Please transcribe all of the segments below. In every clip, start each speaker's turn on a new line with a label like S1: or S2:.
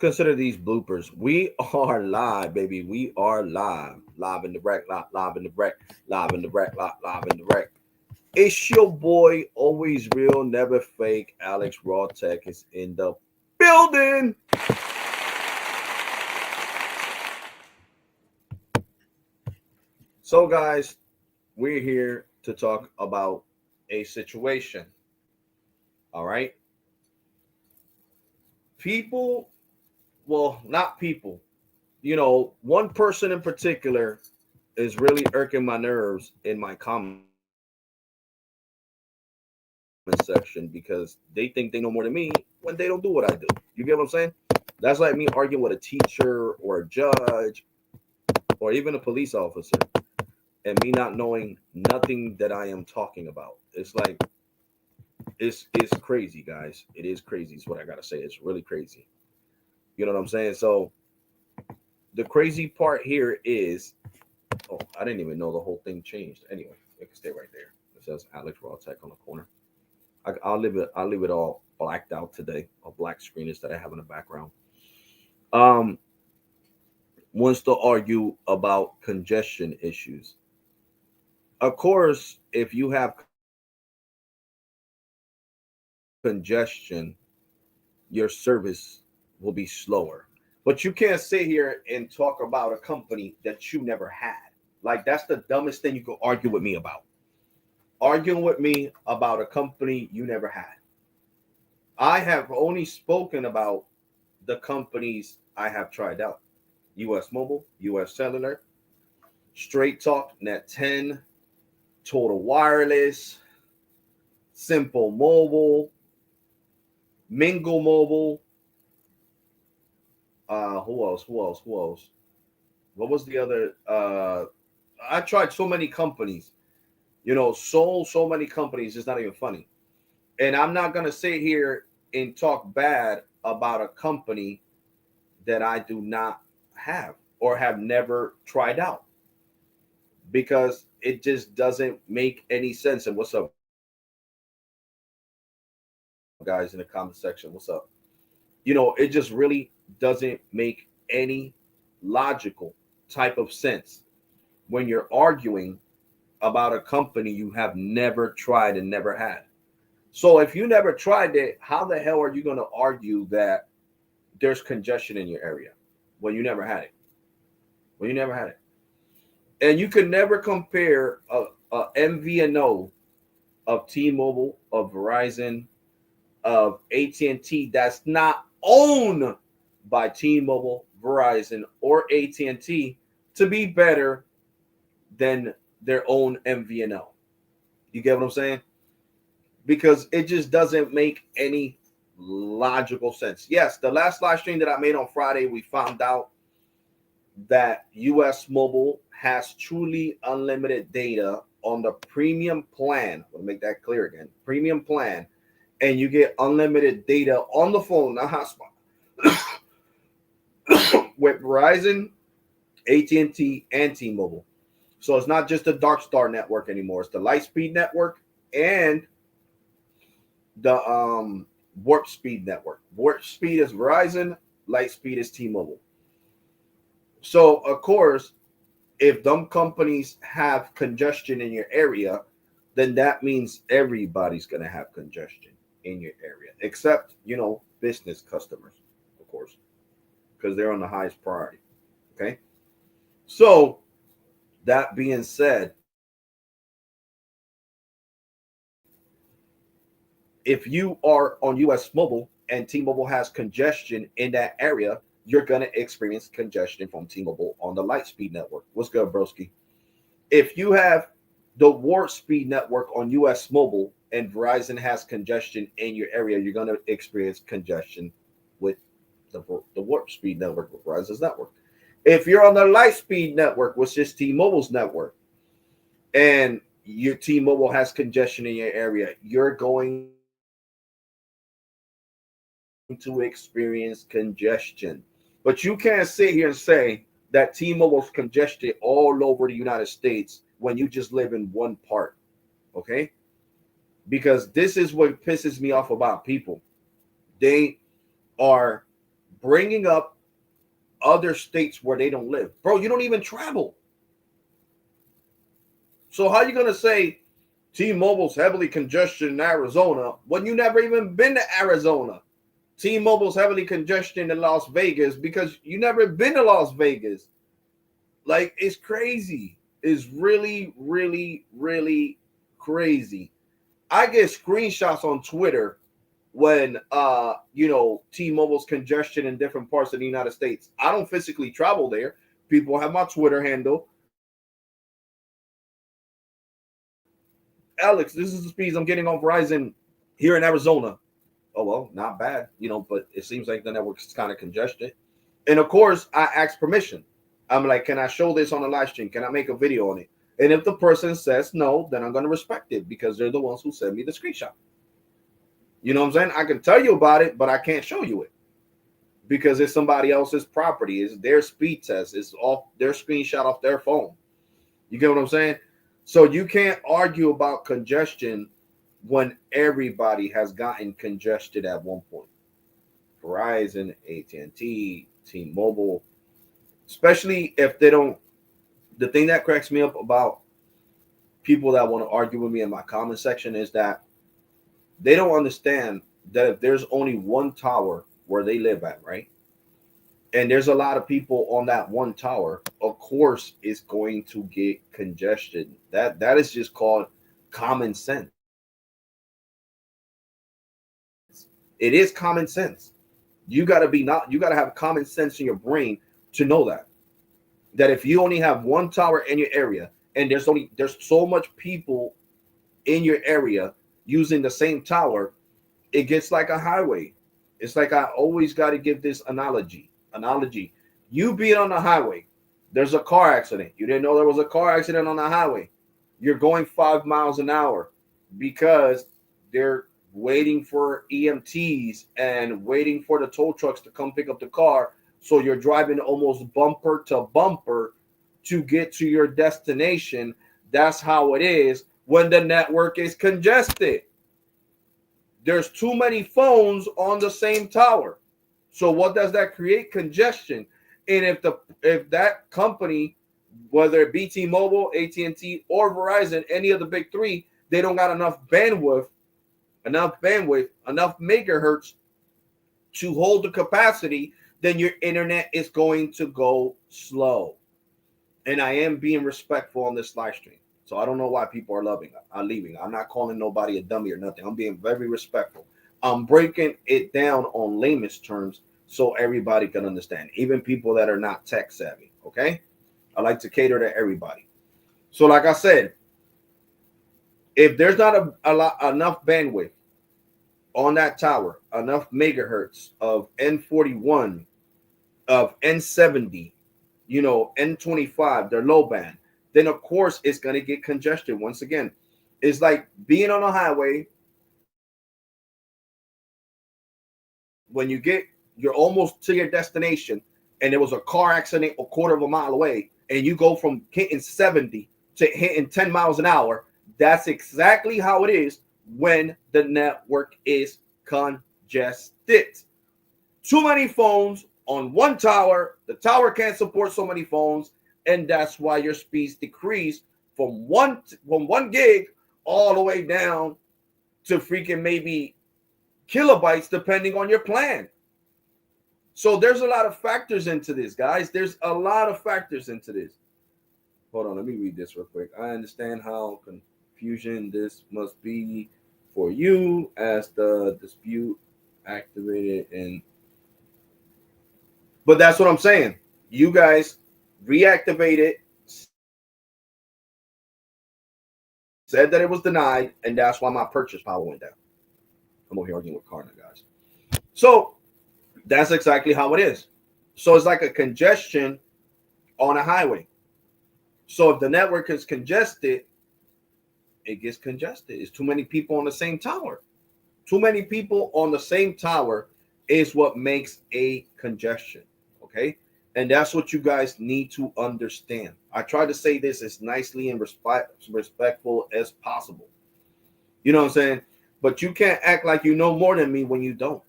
S1: consider these bloopers. We are live, baby. We are live. Live in the wreck, live in the wreck, live in the wreck, live in the wreck. It's your boy, always real, never fake. Alex Raw Tech is in the building. So, guys, we're here to talk about a situation. All right. People, well, not people. One person in particular is really irking my nerves in my comment section because they think they know more than me when they don't do what I do. You get what I'm saying? That's like me arguing with a teacher or a judge or even a police officer and me not knowing nothing that I am talking about. It's like it's crazy, guys. It is crazy. Is what I gotta say. It's really crazy. You know what I'm saying? So the crazy part here is, oh, I didn't even know the whole thing changed. Anyway, it can stay right there. It says Alex Raw Tech on the corner. I'll leave it all blacked out today. A black screen is that I have in the background. Um, Wants to argue about congestion issues. Of course, if you have congestion, your service will be slower. But you can't sit here and talk about a company that you never had. Like that's the dumbest thing you could argue with me about. Arguing with me about a company you never had. I have only spoken about the companies I have tried out. US Mobile, US Cellular, Straight Talk, Net 10, Total Wireless, Simple Mobile, Mingle Mobile. Who else? Who else? Who else? What was the other? I tried so many companies. So many companies. It's not even funny. And I'm not gonna sit here and talk bad about a company that I do not have or have never tried out because it just doesn't make any sense. And what's up, guys, in the comment section? What's up? It just really doesn't make any logical type of sense when you're arguing about a company you have never tried and never had. So if you never tried it, how the hell are you going to argue that there's congestion in your area when you never had it? When you never had it. And you could never compare a MVNO of T-Mobile, of Verizon, of AT&T that's not owned by T-Mobile, Verizon, or AT&T to be better than their own MVNO. You get what I'm saying? Because it just doesn't make any logical sense. Yes, the last live stream that I made on Friday, we found out that US Mobile has truly unlimited data on the premium plan. I'll make that clear again. Premium plan. And you get unlimited data on the phone, not hotspot, with Verizon, AT&T, and T-Mobile. So it's not just the Dark Star network anymore. It's the Lightspeed network and the Warp Speed network. Warp Speed is Verizon, Lightspeed is T-Mobile. So of course, if them companies have congestion in your area, then that means everybody's gonna have congestion in your area, except business customers, of course, because they're on the highest priority. Okay. So that being said, if you are on US Mobile and T-Mobile has congestion in that area, you're going to experience congestion from T-Mobile on the Lightspeed network. What's good, broski? If you have the Warp Speed network on US Mobile and Verizon has congestion in your area, you're going to experience congestion with the Warp Speed network with Verizon's network. If you're on the Lightspeed network, which is T-Mobile's network, and your T-Mobile has congestion in your area, you're going to experience congestion. But you can't sit here and say that T-Mobile's congested all over the United States when you just live in one part, okay? Because this is what pisses me off about people. They are bringing up other states where they don't live. Bro, you don't even travel. So how are you going to say T-Mobile's heavily congested in Arizona when you never even been to Arizona? T-Mobile's heavily congested in Las Vegas because you never been to Las Vegas. Like, it's crazy. It's really, really, really crazy. I get screenshots on Twitter when T-Mobile's congestion in different parts of the United States. I don't physically travel there. People have my Twitter handle. Alex, this is the speeds I'm getting on Verizon here in Arizona. Oh, well, not bad, but it seems like the network's kind of congested. And of course, I ask permission. I'm like, can I show this on a live stream? Can I make a video on it? And if the person says no, then I'm going to respect it because they're the ones who send me the screenshot. You know what I'm saying? I can tell you about it, but I can't show you it because it's somebody else's property. It's their speed test. It's off their screenshot off their phone. You get what I'm saying? So you can't argue about congestion when everybody has gotten congested at one point. Verizon, AT&T, T-Mobile, especially if they don't. The thing that cracks me up about people that want to argue with me in my comment section is that they don't understand that if there's only one tower where they live at, right? And there's a lot of people on that one tower, of course, it's going to get congested. That is just called common sense. It is common sense. You gotta have common sense in your brain to know that if you only have one tower in your area and there's so much people in your area using the same tower, it gets like a highway. It's like I always got to give this analogy. You being on the highway, there's a car accident. You didn't know there was a car accident on the highway. You're going 5 miles an hour because they're waiting for EMTs and waiting for the tow trucks to come pick up the car. So you're driving almost bumper to bumper to get to your destination. That's how it is when the network is congested. There's too many phones on the same tower. So what does that create? Congestion. And if that company, whether it be T-Mobile, AT&T, or Verizon, any of the big three, they don't got enough bandwidth, enough megahertz to hold the capacity, then your internet is going to go slow. And I am being respectful on this live stream. So I don't know why people are leaving. I'm not calling nobody a dummy or nothing. I'm being very respectful. I'm breaking it down on layman's terms so everybody can understand, even people that are not tech savvy. Okay? I like to cater to everybody. So like I said, if there's not enough bandwidth on that tower, enough megahertz of N41, of N70, N25, they're low band, then of course it's going to get congested. Once again, it's like being on a highway when you're almost to your destination and there was a car accident a quarter of a mile away and you go from hitting 70 to hitting 10 miles an hour. That's exactly how it is when the network is congested. Too many phones on one tower. The tower can't support so many phones, and that's why your speeds decrease from one gig all the way down to freaking maybe kilobytes, depending on your plan. So there's a lot of factors into this, guys. There's a lot of factors into this. Hold on, let me read this real quick. I understand how confusion this must be for you as the dispute activated and. But that's what I'm saying. You guys reactivated, said that it was denied, and that's why my purchase power went down. I'm over here arguing with Karna, guys. So that's exactly how it is. So it's like a congestion on a highway. So if the network is congested, it gets congested. It's too many people on the same tower. Too many people on the same tower is what makes a congestion. Okay? And that's what you guys need to understand. I try to say this as nicely and respectful as possible. You know what I'm saying? But you can't act like you know more than me when you don't.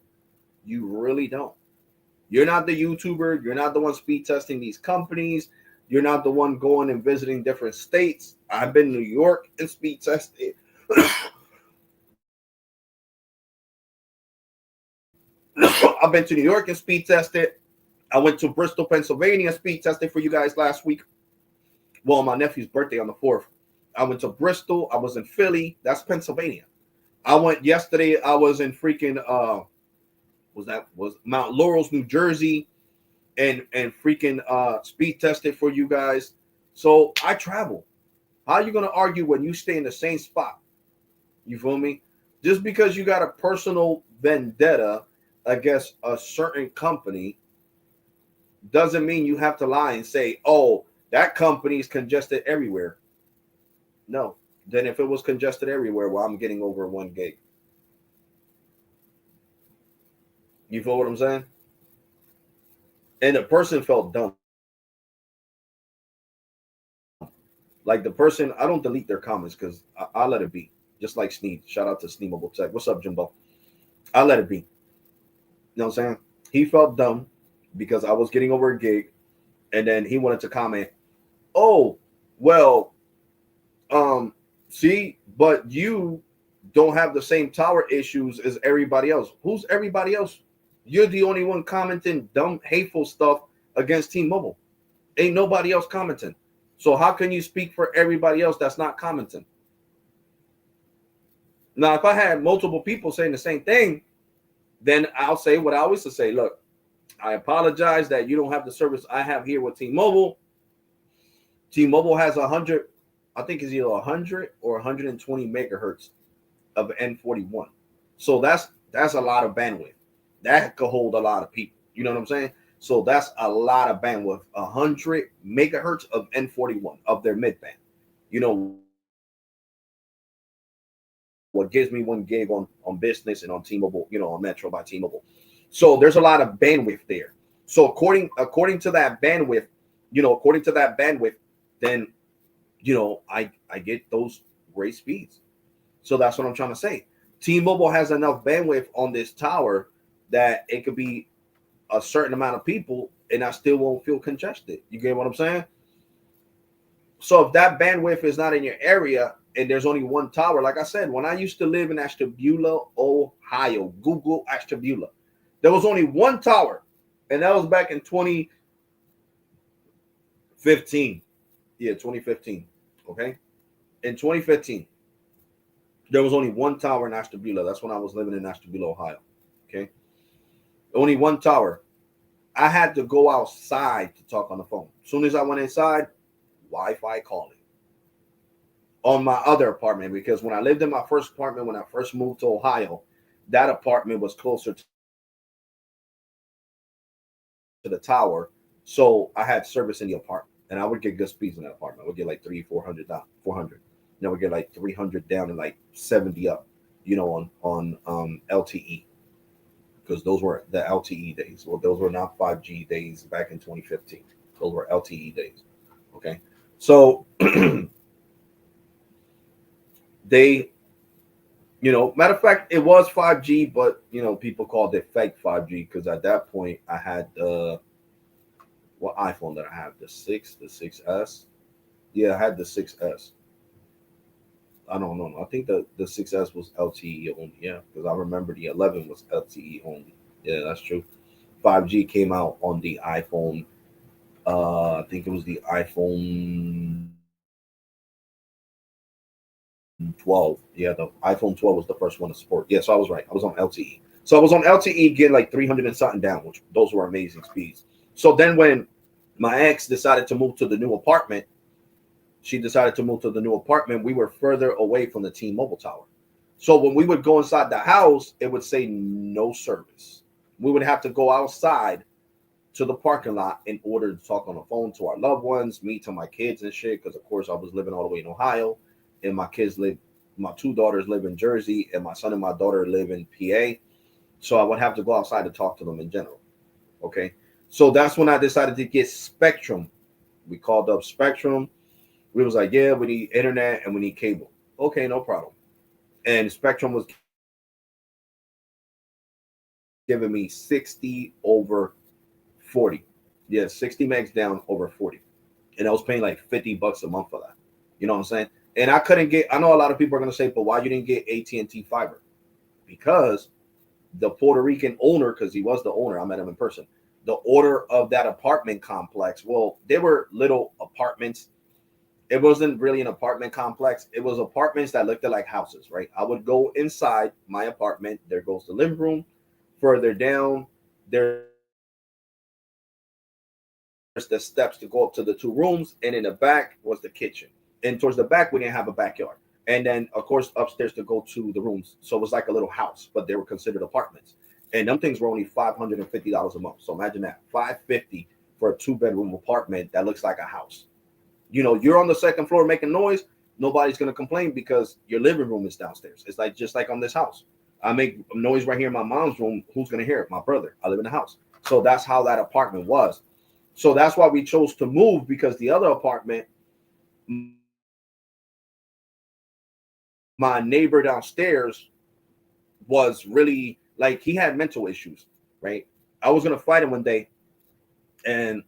S1: You really don't. You're not the YouTuber. You're not the one speed testing these companies. You're not the one going and visiting different states. I've been to New York and speed tested. I've been to New York and speed tested. I went to Bristol, Pennsylvania, speed tested for you guys last week. Well, my nephew's birthday on the 4th. I went to Bristol. I was in Philly. That's Pennsylvania. I went yesterday. I was in freaking was Mount Laurel's, New Jersey, and freaking speed tested for you guys. So I travel. How are you gonna argue when you stay in the same spot? You feel me? Just because you got a personal vendetta against a certain company doesn't mean you have to lie and say, oh, that company is congested everywhere. No. Then if it was congested everywhere, well, I'm getting over 1 gig. You feel what I'm saying? And the person felt dumb. Like the person, I don't delete their comments because I let it be. Just like Sneed. Shout out to Sneemable Tech. What's up, Jimbo? I let it be. You know what I'm saying? He felt dumb because I was getting over a gig. And then he wanted to comment, oh, well, see, but you don't have the same tower issues as everybody else. Who's everybody else? You're the only one commenting dumb, hateful stuff against T-Mobile. Ain't nobody else commenting. So how can you speak for everybody else that's not commenting? Now, if I had multiple people saying the same thing, then I'll say what I always say. Look, I apologize that you don't have the service I have here with T-Mobile. T-Mobile has 100, I think it's either 100 or 120 megahertz of N41. So that's a lot of bandwidth. That could hold a lot of people. You know what I'm saying? So that's a lot of bandwidth. 100 megahertz of N41 of their midband. You know what gives me 1 gig on business and on T-Mobile, you know, on Metro by T-Mobile. So there's a lot of bandwidth there. So according to that bandwidth, then I get those great speeds. So that's what I'm trying to say. T-Mobile has enough bandwidth on this tower that it could be a certain amount of people and I still won't feel congested. You get what I'm saying? So if that bandwidth is not in your area and there's only one tower, like I said, when I used to live in Ashtabula, Ohio, Google Ashtabula, there was only one tower, and that was back in 2015. Yeah, 2015. Okay. In 2015, there was only one tower in Ashtabula. That's when I was living in Ashtabula, Ohio. Okay. Only one tower. I had to go outside to talk on the phone. As soon as I went inside, Wi-Fi calling on my other apartment, because when I lived in my first apartment, when I first moved to Ohio, that apartment was closer to the tower. So I had service in the apartment and I would get good speeds in that apartment. I would get like 400 down, 400. Then I would get like 300 down and like 70 up, on LTE. Because those were the LTE days. Well, those were not 5G days back in 2015. Those were LTE days. Okay. So they, matter of fact, it was 5G, but people called it fake 5G because at that point I had what iPhone did I have? The 6S. Yeah, I had the 6S. I don't know. I think the 6S was LTE only. Yeah, because I remember the 11 was LTE only. Yeah, that's true. 5G came out on the iPhone. I think it was the iPhone 12. Yeah, the iPhone 12 was the first one to support. Yeah, so I was right. I was on LTE. So I was on LTE getting like 300 and something down, which those were amazing speeds. So then when my ex decided to move to the new apartment, we were further away from the T-Mobile tower. So when we would go inside the house, it would say no service. We would have to go outside to the parking lot in order to talk on the phone to our loved ones, me to my kids and shit. Because of course I was living all the way in Ohio, and my 2 daughters live in Jersey, and my son and my daughter live in PA. So I would have to go outside to talk to them in general. Okay. So that's when I decided to get Spectrum. We called up Spectrum. We was like, yeah, we need internet and we need cable. Okay, no problem. And Spectrum was giving me 60 over 40. Yeah, 60 megs down over 40. And I was paying like $50 a month for that. You know what I'm saying? And I couldn't get, I know a lot of people are going to say, but why you didn't get AT&T fiber? Because the Puerto Rican owner, because he was the owner, I met him in person, the owner of that apartment complex, well, they were little apartments. It wasn't really an apartment complex. It was apartments that looked like houses, right? I would go inside my apartment. There goes the living room. Further down, there's the steps to go up to the two rooms. And in the back was the kitchen. And towards the back, we didn't have a backyard. And then, of course, upstairs to go to the rooms. So it was like a little house, but they were considered apartments. And them things were only $550 a month. So imagine that, $550 for a 2-bedroom apartment that looks like a house. You know, you're on the second floor making noise. Nobody's going to complain because your living room is downstairs. It's like just like on this house. I make noise right here in my mom's room. Who's going to hear it? My brother. I live in the house. So that's how that apartment was. So that's why we chose to move, because the other apartment, my neighbor downstairs was really like, he had mental issues, right? I was going to fight him one day. And,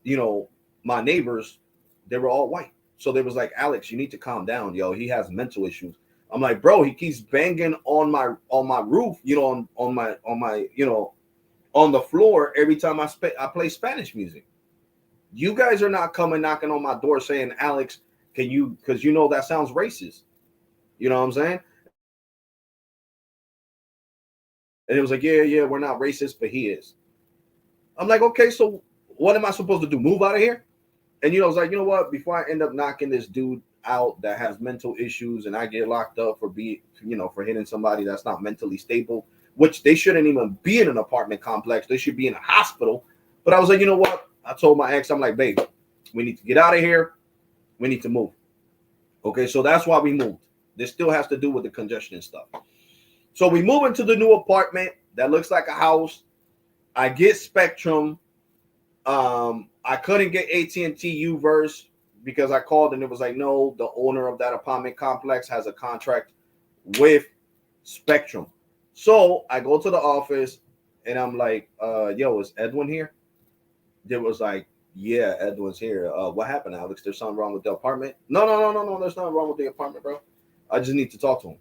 S1: you know, my neighbors, they were all white. So they was like, Alex, you need to calm down, yo. He has mental issues. I'm like, bro, he keeps banging on my roof, you know, on my, you know, on the floor every time I play Spanish music. You guys are not coming knocking on my door saying, Alex, can you, because you know that sounds racist. You know what I'm saying? And it was like, yeah, we're not racist, but he is. I'm like, okay, so what am I supposed to do? Move out of here? And, you know, I was like, you know what? Before I end up knocking this dude out that has mental issues and I get locked up for for hitting somebody that's not mentally stable, which they shouldn't even be in an apartment complex. They should be in a hospital. But I was like, you know what? I told my ex, I'm like, babe, we need to get out of here. We need to move. Okay, so that's why we moved. This still has to do with the congestion and stuff. So we move into the new apartment that looks like a house. I get Spectrum. I couldn't get AT&T Uverse because I called and it was like, no, the owner of that apartment complex has a contract with Spectrum. So I go to the office and I'm like, yo, is Edwin here? There was like, yeah, Edwin's here. What happened, Alex? There's something wrong with the apartment? No. There's nothing wrong with the apartment, bro. I just need to talk to him.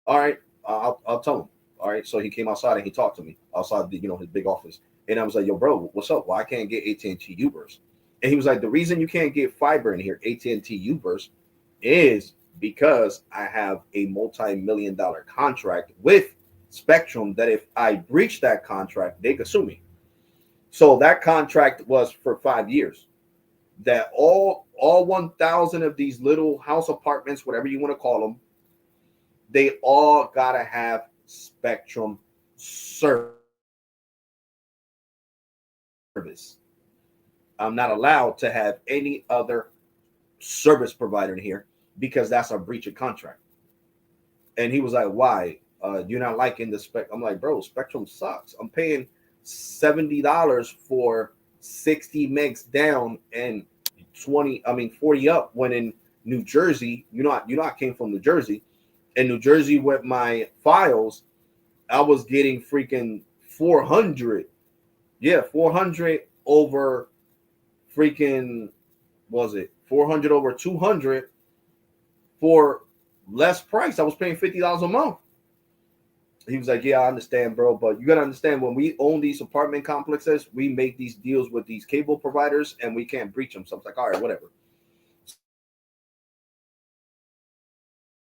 S1: All right, I'll tell him. All right, so he came outside and he talked to me outside his big office. And I was like, yo, bro, what's up? Well, I can't get AT&T Uverse. And he was like, the reason you can't get fiber in here, AT&T Uverse, is because I have a multi-million-dollar contract with Spectrum that if I breach that contract, they could sue me. So that contract was for 5 years. That all 1,000 of these little house apartments, whatever you want to call them, they all gotta have Spectrum service. I'm not allowed to have any other service provider in here because that's a breach of contract. And he was like, why? You're not liking the spec. I'm like, bro, Spectrum sucks. I'm paying $70 for 60 megs down and 40 up. When in New Jersey, I came from New Jersey. In New Jersey with my files, I was getting freaking 400. Yeah, 400 over freaking, was it 400 over 200 for less price? I was paying $50 a month. He was like, yeah, I understand, bro. But you got to understand, when we own these apartment complexes, we make these deals with these cable providers and we can't breach them. So I was like, all right, whatever.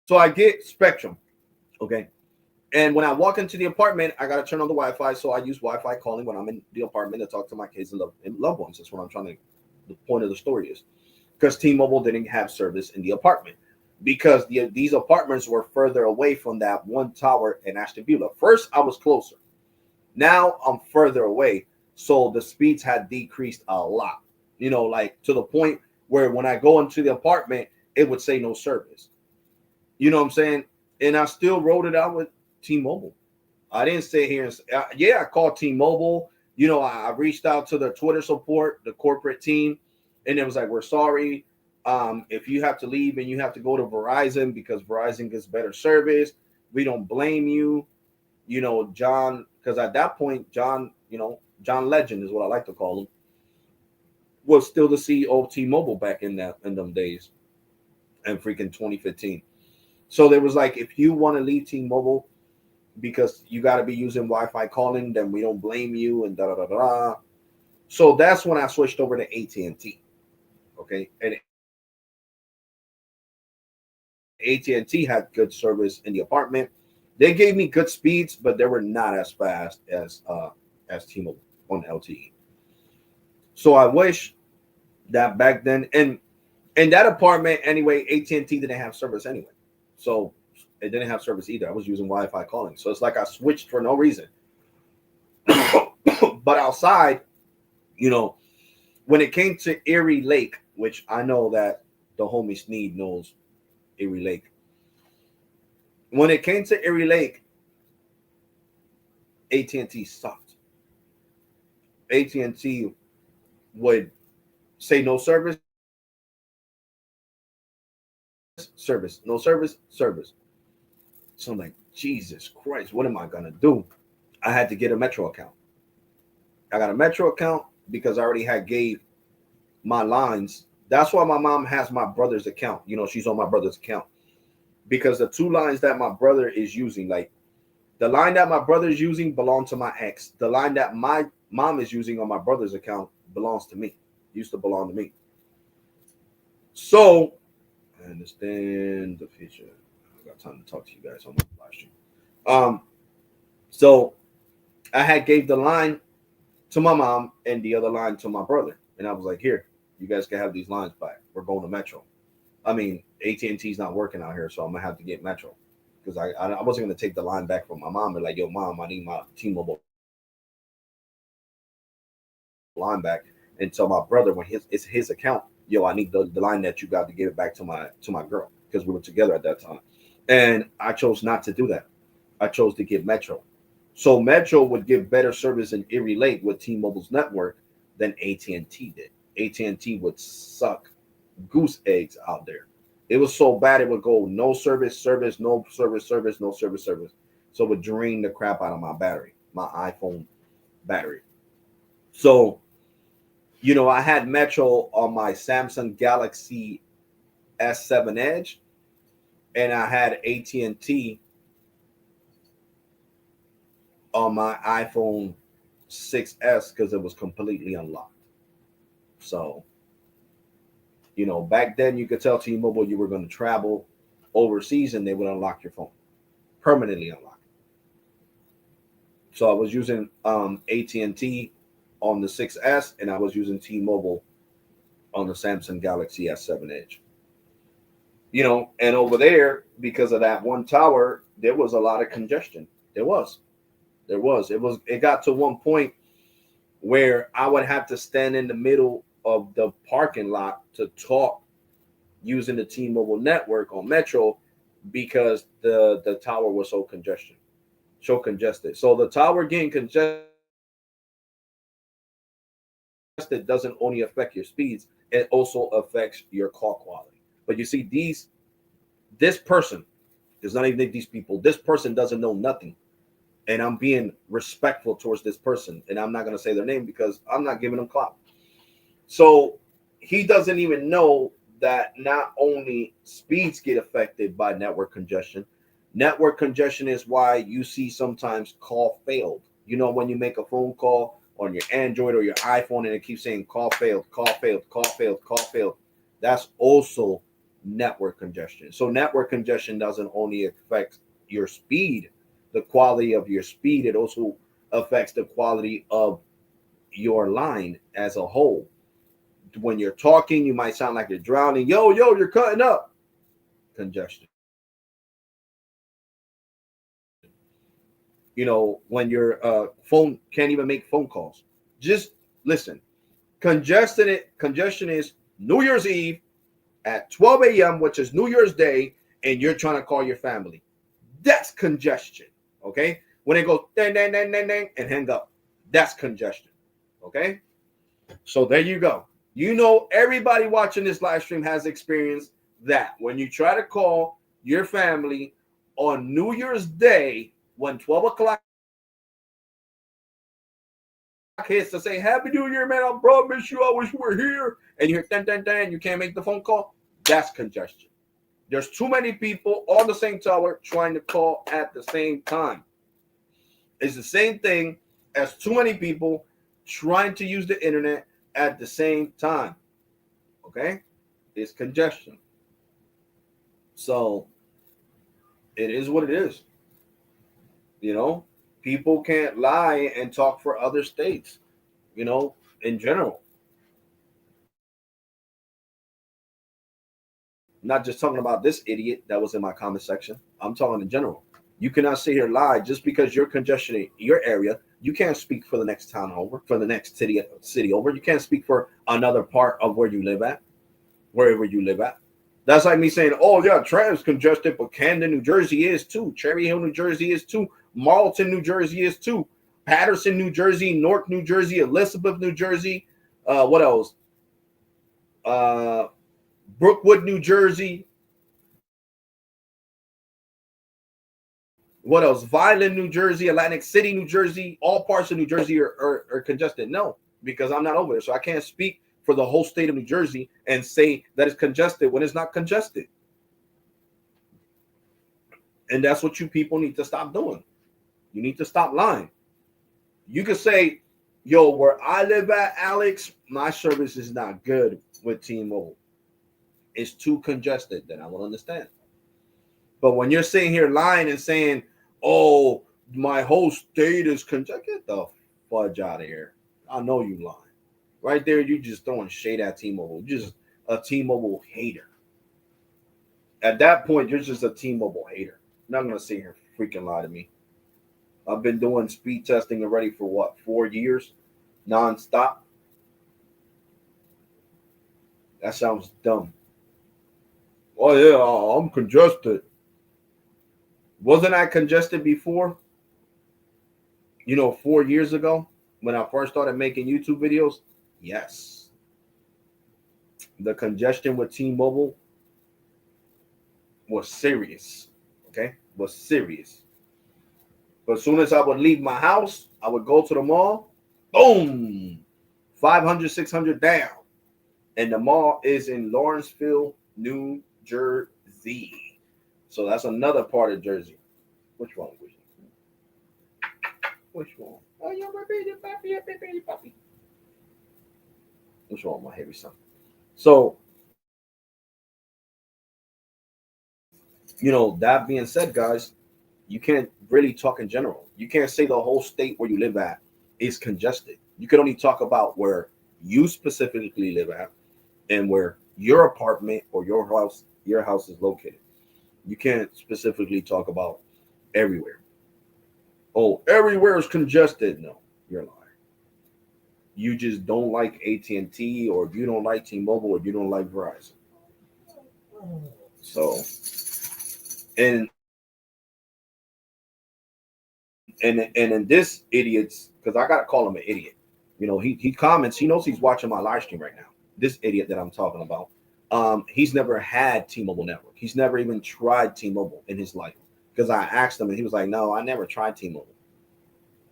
S1: So I get Spectrum. Okay. And when I walk into the apartment, I got to turn on the Wi-Fi. So I use Wi-Fi calling when I'm in the apartment to talk to my kids and loved ones. That's what I'm trying to, the point of the story is. Because T-Mobile didn't have service in the apartment. Because these apartments were further away from that one tower in Ashton Beulah. First, I was closer. Now I'm further away. So the speeds had decreased a lot. Like to the point where when I go into the apartment, it would say no service. You know what I'm saying? And I still wrote it out with T-Mobile. I didn't sit here and say, I called T-Mobile. I reached out to the Twitter support, the corporate team, and it was like, we're sorry. If you have to leave and you have to go to Verizon because Verizon gets better service, we don't blame you. John, because at that point, John, John Legend is what I like to call him, was still the CEO of T-Mobile back in them days, and freaking 2015. So there was like, if you want to leave T-Mobile because you got to be using Wi-Fi calling, then we don't blame you, and da da da da. So that's when I switched over to AT&T. Okay, and AT&T had good service in the apartment. They gave me good speeds, but they were not as fast as T-Mobile on LTE. So I wish that back then, and in that apartment anyway, AT&T didn't have service anyway, so it didn't have service either. I was using Wi-Fi calling, so it's like I switched for no reason. But outside, when it came to Erie Lake, which I know that the homie Sneed knows Erie Lake. When it came to Erie Lake, AT&T sucked. AT&T would say no service, no service. So I'm like, Jesus Christ, what am I gonna do? I had to get a Metro account. I got a Metro account because I already had gave my lines. That's why my mom has my brother's account. She's on my brother's account, because the two lines that my brother is using, like the line that my brother is using belongs to my ex. The line that my mom is using on my brother's account belongs to me. Used to belong to me. So I understand the future. I got time to talk to you guys on my live stream. So I had gave the line to my mom and the other line to my brother, and I was like, here, you guys can have these lines back. We're going to Metro. I mean, AT&T's not working out here, so I'm gonna have to get Metro, because I wasn't gonna take the line back from my mom and like, yo, mom, I need my T-Mobile line back, and tell my brother when it's his account, yo, I need the line that you got to give it back to my girl, because we were together at that time. And I chose not to do that. I chose to get Metro. So Metro would give better service in Erie Lake with T-Mobile's network than AT&T did. AT&T would suck goose eggs out there. It was so bad it would go no service, no service. So it would drain the crap out of my battery, my iPhone battery. So, I had Metro on my Samsung Galaxy S7 Edge, and I had AT&T on my iPhone 6S because it was completely unlocked. So, back then you could tell T-Mobile you were going to travel overseas and they would unlock your phone, permanently unlock. So I was using AT&T on the 6S, and I was using T-Mobile on the Samsung Galaxy S7 Edge. And over there, because of that one tower, there was a lot of congestion. It got to one point where I would have to stand in the middle of the parking lot to talk using the T-Mobile network on Metro, because the tower was so congested. So the tower getting congested doesn't only affect your speeds, it also affects your call quality. But you see, this person is not even these people. This person doesn't know nothing. And I'm being respectful towards this person. And I'm not going to say their name because I'm not giving them clout. So he doesn't even know that not only speeds get affected by network congestion. Network congestion is why you see sometimes call failed. When you make a phone call on your Android or your iPhone and it keeps saying call failed. That's also network congestion. So network congestion doesn't only affect your speed, the quality of your speed, it also affects the quality of your line as a whole. When you're talking, you might sound like you're drowning. Yo, you're cutting up. Congestion. When your phone can't even make phone calls. Just listen. Congestion is New Year's Eve at 12 a.m., which is New Year's Day, and you're trying to call your family. That's congestion. Okay? When it goes dang, dang, dang, dang, dang, and hang up, that's congestion. Okay? So there you go. Everybody watching this live stream has experienced that. When you try to call your family on New Year's Day, when 12 o'clock hits to say Happy New Year, man, I promise you, I wish you were here, and you hear dun dun dun, you can't make the phone call, that's congestion. There's too many people on the same tower trying to call at the same time. It's the same thing as too many people trying to use the internet at the same time. Okay? It's congestion. So it is what it is. You know, people can't lie and talk for other states, you know, in general. Not just talking about this idiot that was in my comment section. I'm talking in general. You cannot sit here and lie just because you're congestion in your area. You can't speak for the next town over, for the next city over. You can't speak for another part of where you live at, wherever you live at. That's like me saying, oh, yeah, Trenton's congested, but Camden, New Jersey is too. Cherry Hill, New Jersey is too. Marlton, New Jersey is too. Patterson, New Jersey, Newark, New Jersey, Elizabeth, New Jersey. What else? Brookwood, New Jersey. What else? Violin, New Jersey, Atlantic City, New Jersey. All parts of New Jersey are congested. No, because I'm not over there. So I can't speak for the whole state of New Jersey and say that it's congested when it's not congested. And that's what you people need to stop doing. You need to stop lying. You can say, yo, where I live at, Alex, my service is not good with T-Mobile. It's too congested. Then I will understand. But when you're sitting here lying and saying, oh, my whole state is congested, get the fudge out of here. I know you lying. Right there, you just throwing shade at T-Mobile. You're just a T-Mobile hater. At that point, you're just a T-Mobile hater. I'm not going to sit here and freaking lie to me. I've been doing speed testing already for what, 4 years? Nonstop? That sounds dumb. Oh, yeah, I'm congested. Wasn't I congested before? 4 years ago when I first started making YouTube videos? Yes. The congestion with T-Mobile was serious. Okay? Was serious. But as soon as I would leave my house, I would go to the mall. Boom! 500, 600 down. And the mall is in Lawrenceville, New Jersey. So that's another part of Jersey. Which one? Which one? Oh, you're my baby puppy. What's wrong, my heavy son? So, that being said, guys, you can't really talk in general. You can't say the whole state where you live at is congested. You can only talk about where you specifically live at and where your apartment or your house is located. You can't specifically talk about everywhere. Oh, everywhere is congested. No, you're lying. You just don't like AT&T, or you don't like T-Mobile, or you don't like Verizon. So, and in this idiot's, because I gotta call him an idiot. He comments. He knows he's watching my live stream right now. This idiot that I'm talking about. He's never had T-Mobile network. He's never even tried T-Mobile in his life. Because I asked him and he was like, no, I never tried T-Mobile.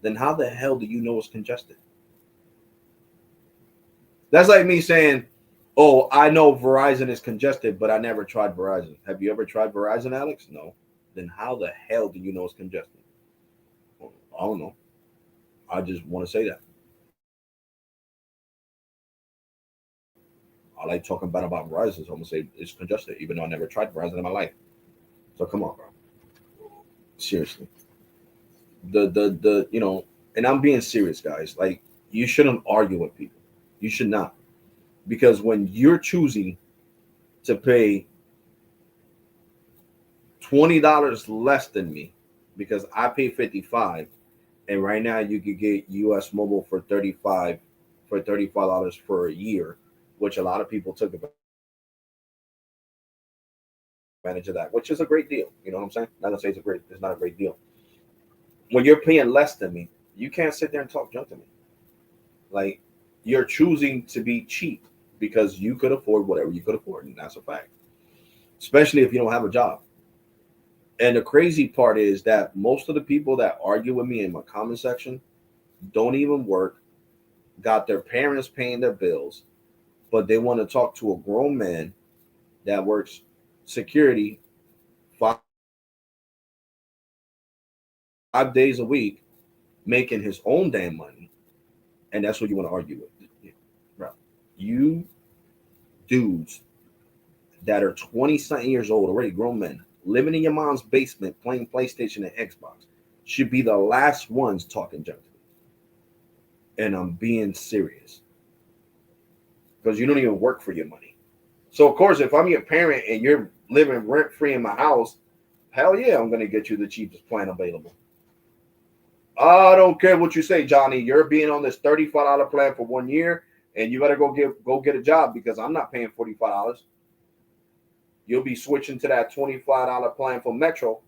S1: Then how the hell do you know it's congested? That's like me saying, oh, I know Verizon is congested, but I never tried Verizon. Have you ever tried Verizon, Alex? No. Then how the hell do you know it's congested? Well, I don't know. I just want to say that. I like talking bad about Verizon, so I'm going to say it's congested, even though I never tried Verizon in my life. So come on, bro. Seriously. And I'm being serious, guys. Like, you shouldn't argue with people. You should not. Because when you're choosing to pay $20 less than me, because I pay $55, and right now you could get US Mobile for $35 for a year, which a lot of people took advantage of that, which is a great deal. You know what I'm saying? Not gonna say it's not a great deal. When you're paying less than me, you can't sit there and talk junk to me. Like, you're choosing to be cheap because you could afford whatever you could afford, and that's a fact. Especially if you don't have a job. And the crazy part is that most of the people that argue with me in my comment section don't even work, got their parents paying their bills, but they want to talk to a grown man that works security 5 days a week, making his own damn money, and that's what you want to argue with. Bro, you dudes that are 20 something years old, already grown men, living in your mom's basement playing PlayStation and Xbox, should be the last ones talking junk to me. And I'm being serious because you don't even work for your money. So, of course, if I'm your parent and you're living rent free in my house, hell yeah, I'm going to get you the cheapest plan available. I don't care what you say, Johnny. You're being on this $35 plan for 1 year, and you better go get a job because I'm not paying $45. You'll be switching to that $25 plan for Metro.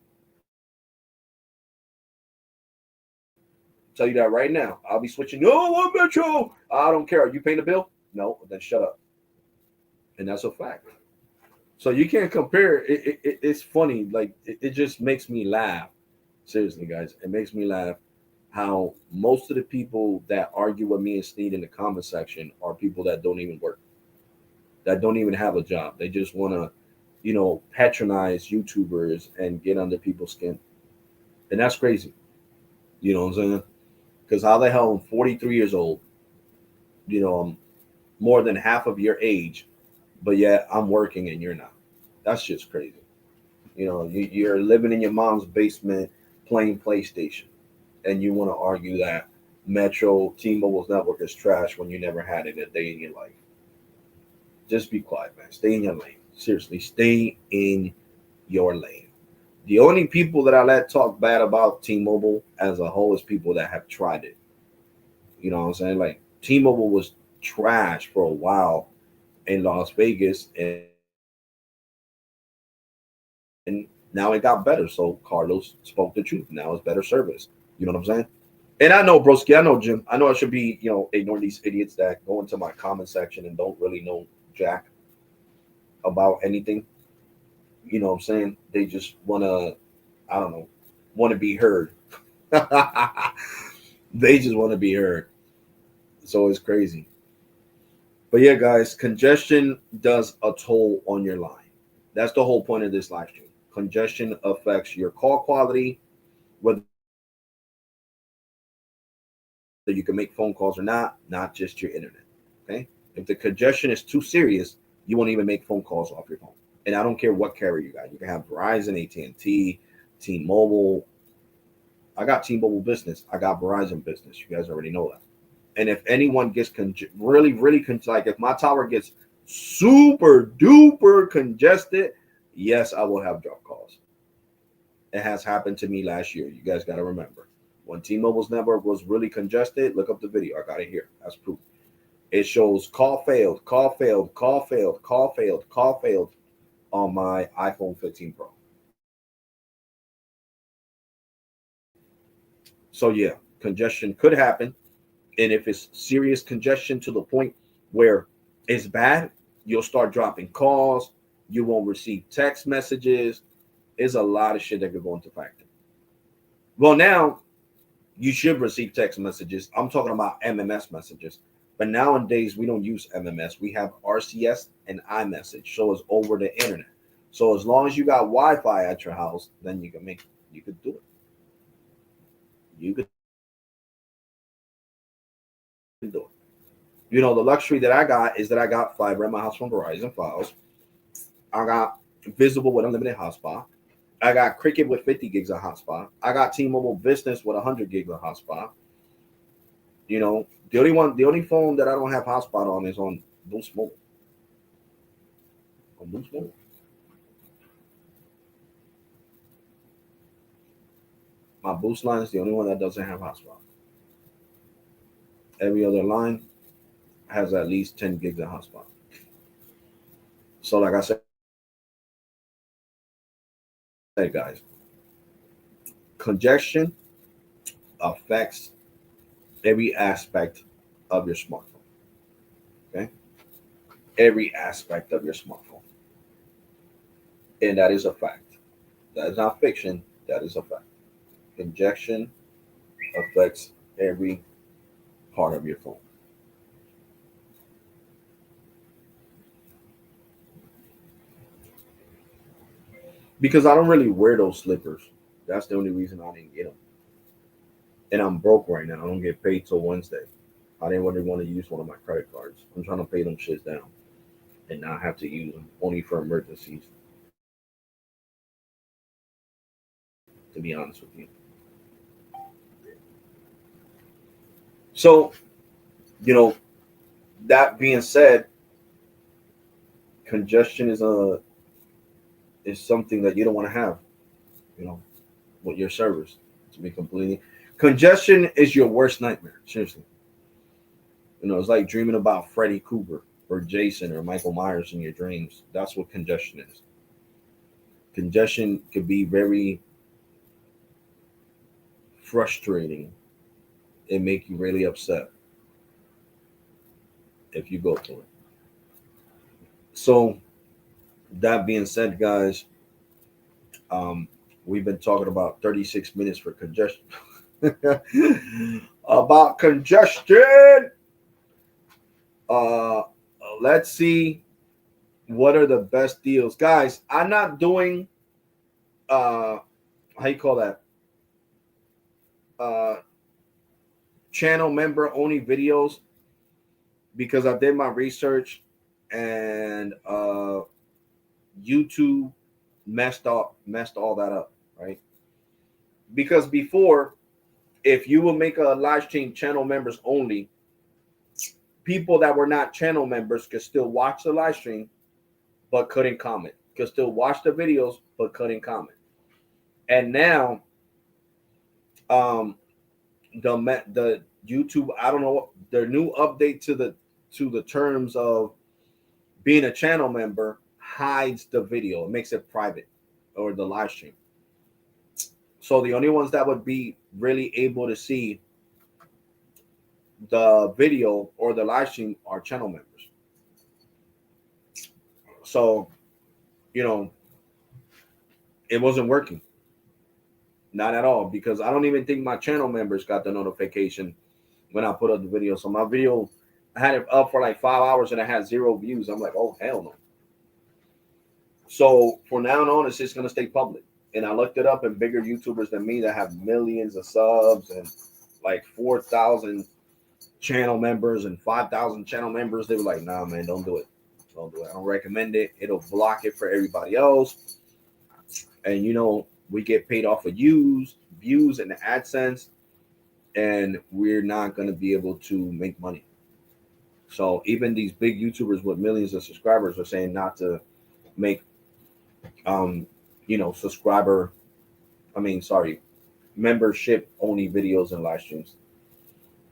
S1: Tell you that right now. I'll be switching. No, what Metro? I don't care. Are you paying the bill? No, then shut up. And that's a fact. So you can't compare. It's funny. Like it just makes me laugh. Seriously, guys, it makes me laugh how most of the people that argue with me and Sneed in the comment section are people that don't even work, that don't even have a job. They just want to, patronize YouTubers and get under people's skin. And that's crazy. You know what I'm saying? Because how the hell I'm 43 years old, I'm more than half of your age, but yet I'm working and you're not. That's just crazy. You're living in your mom's basement playing PlayStation, and you want to argue that Metro T-Mobile's network is trash when you never had it a day in your life. Just be quiet, man. Stay in your lane. Seriously, stay in your lane. The only people that I let talk bad about T-Mobile as a whole is people that have tried it. You know what I'm saying? Like T-Mobile was trash for a while in Las Vegas, and now it got better. So Carlos spoke the truth. Now it's better service. You know what I'm saying? And I know, broski, I know, Jim. I know I should be, ignoring these idiots that go into my comment section and don't really know jack about anything. You know what I'm saying? They just want to, I don't know, want to be heard. They just want to be heard. So it's crazy. But yeah, guys, congestion does a toll on your line. That's the whole point of this live stream. Congestion affects your call quality, whether you can make phone calls or not just your internet. Okay? If the congestion is too serious, you won't even make phone calls off your phone. And I don't care what carrier you got. You can have Verizon, AT&T, T-Mobile. I got T-Mobile business. I got Verizon business. You guys already know that. And if anyone gets really, really like if my tower gets super duper congested, yes, I will have drop calls. It has happened to me last year. You guys got to remember. When T-Mobile's network was really congested, look up the video. I got it here. That's proof. It shows call failed, call failed, call failed, call failed, call failed on my iPhone 15 Pro. So yeah, congestion could happen. And if it's serious congestion to the point where it's bad, you'll start dropping calls. You won't receive text messages. There's a lot of shit that could go into factor. Well, now you should receive text messages. I'm talking about MMS messages. But nowadays, we don't use MMS. We have RCS and iMessage. So it's over the internet. So as long as you got Wi-Fi at your house, then you could do it. You could do it. The luxury that I got is that I got fiber at my house from Verizon Files. I got Visible with unlimited hotspot. I got Cricket with 50 gigs of hotspot. I got T-Mobile Business with 100 gigs of hotspot. The only phone that I don't have hotspot on is on Boost Mobile. On Boost Mobile. My Boost line is the only one that doesn't have hotspot. Every other line has at least 10 gigs of hotspot. So like I said, guys, congestion affects every aspect of your smartphone. Okay? Every aspect of your smartphone. And that is a fact. That is not fiction. That is a fact. Congestion affects every part of your phone. Because I don't really wear those slippers. That's the only reason I didn't get them. And I'm broke right now. I don't get paid till Wednesday. I didn't really want to use one of my credit cards. I'm trying to pay them shits down and not have to use them only for emergencies. To be honest with you. So, you know, that being said, congestion is something that you don't want to have, you know, with your servers. To be completely, congestion is your worst nightmare. Seriously, it's like dreaming about Freddy Krueger or Jason or Michael Myers in your dreams. That's what congestion is. Congestion could be very frustrating and make you really upset if you go through it. So that being said, guys, we've been talking about 36 minutes for congestion. About congestion. Uh, let's see what are the best deals, guys. I'm not doing how you call that uh channel member only videos because I did my research and YouTube messed all that up, right? Because before, if you will make a live stream channel members only, people that were not channel members could still watch the live stream but couldn't comment. Could still watch the videos but couldn't comment. And now, the YouTube, I don't know, their new update to the terms of being a channel member hides the video. It makes it private or the live stream. So the only ones that would be really able to see the video or the live stream are channel members. So, you know, it wasn't working. Not at all, because I don't even think my channel members got the notification when I put up the video. So my video, I had it up for like 5 hours and I had 0 views. I'm like, oh, hell no. So from now on, it's just going to stay public. And I looked it up, and bigger YouTubers than me that have millions of subs and like 4,000 channel members and 5,000 channel members, they were like, nah, man, don't do it. Don't do it. I don't recommend it. It'll block it for everybody else. And, we get paid off of views and the AdSense, and we're not going to be able to make money. So even these big YouTubers with millions of subscribers are saying not to make, membership only videos and live streams,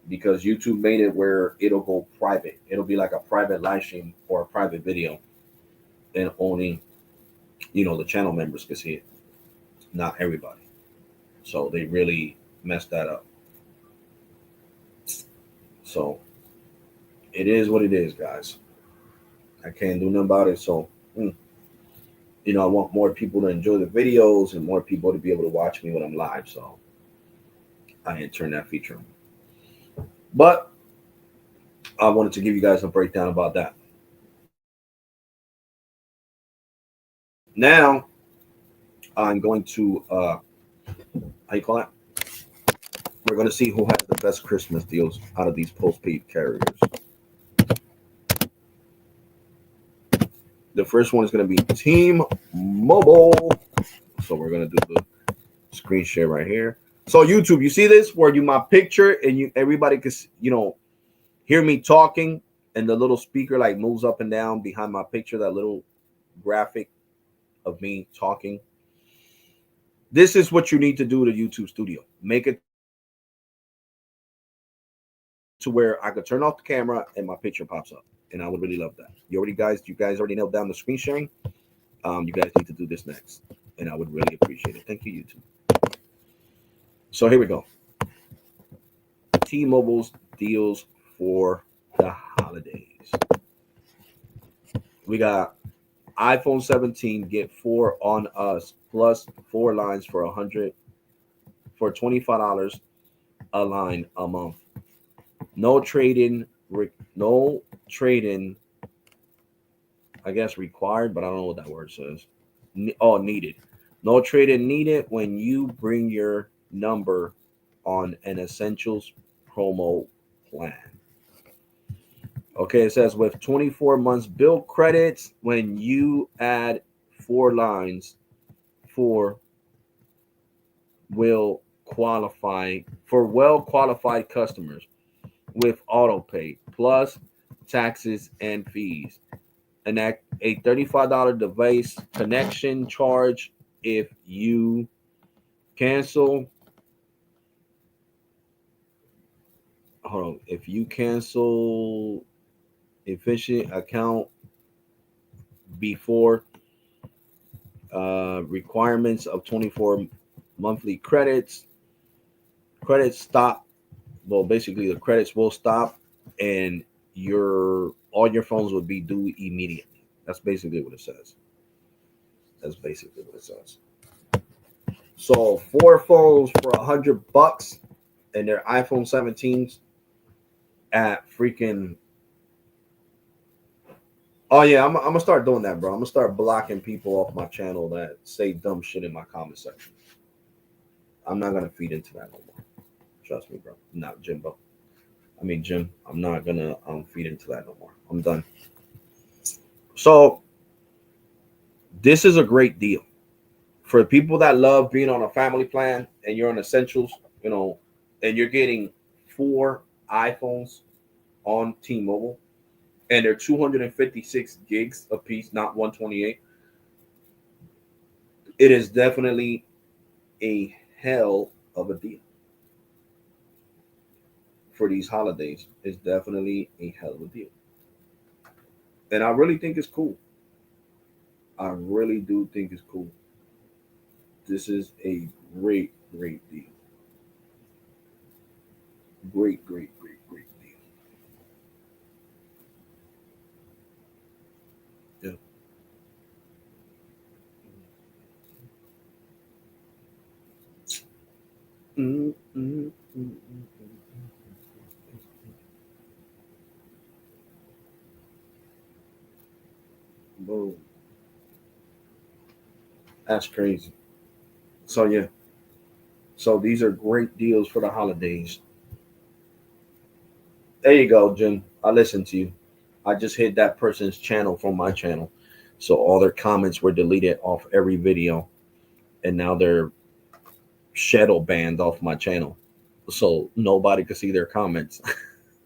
S1: because YouTube made it where it'll go private. It'll be like a private live stream or a private video, and only, the channel members can see it, not everybody. So they really messed that up. So it is what it is, guys. I can't do nothing about it. So, I want more people to enjoy the videos and more people to be able to watch me when I'm live. So I didn't turn that feature on. But I wanted to give you guys a breakdown about that. Now I'm going to how you call that? We're going to see who has the best Christmas deals out of these postpaid carriers. The first one is going to be T-Mobile. So we're going to do the screen share right here. So YouTube, you see this where my picture and everybody can, hear me talking, and the little speaker like moves up and down behind my picture, that little graphic of me talking. This is what you need to do to YouTube Studio. Make it to where I could turn off the camera and my picture pops up. And I would really love that. You guys already nailed down the screen sharing. You guys need to do this next. And I would really appreciate it. Thank you, YouTube. So here we go. T-Mobile's deals for the holidays. We got iPhone 17 get 4 on us plus 4 lines for $25 a line a month. No trading, no trading. I guess required, but I don't know what that word says. Needed. No trading needed when you bring your number on an essentials promo plan. Okay, it says with 24 months bill credits, when you add 4 lines for will qualify for well qualified customers with auto pay plus taxes and fees. A $35 device connection charge if you cancel. Hold on. If you cancel efficient account before requirements of 24 monthly credits stop. Well, basically the credits will stop and all your phones will be due immediately. That's basically what it says. So 4 phones for $100 and their iPhone 17s at freaking. Oh yeah, I'm gonna start doing that, bro. I'm gonna start blocking people off my channel that say dumb shit in my comment section. I'm not gonna feed into that no more. Trust me, bro. Not Jimbo. I mean Jim. I'm not gonna feed into that no more. I'm done. So this is a great deal for people that love being on a family plan and you're on essentials, and you're getting 4 iPhones on T-Mobile, and they're 256 gigs a piece, not 128. It is definitely a hell of a deal for these holidays. It's definitely a hell of a deal. And I really think it's cool. I really do think it's cool. This is a great, great deal. Great, great, great, great deal. Yeah. Boom. That's crazy. So yeah. So these are great deals for the holidays. There you go, Jim. I listened to you. I just hit that person's channel from my channel. So all their comments were deleted off every video. And now they're shadow banned off my channel. So nobody could see their comments.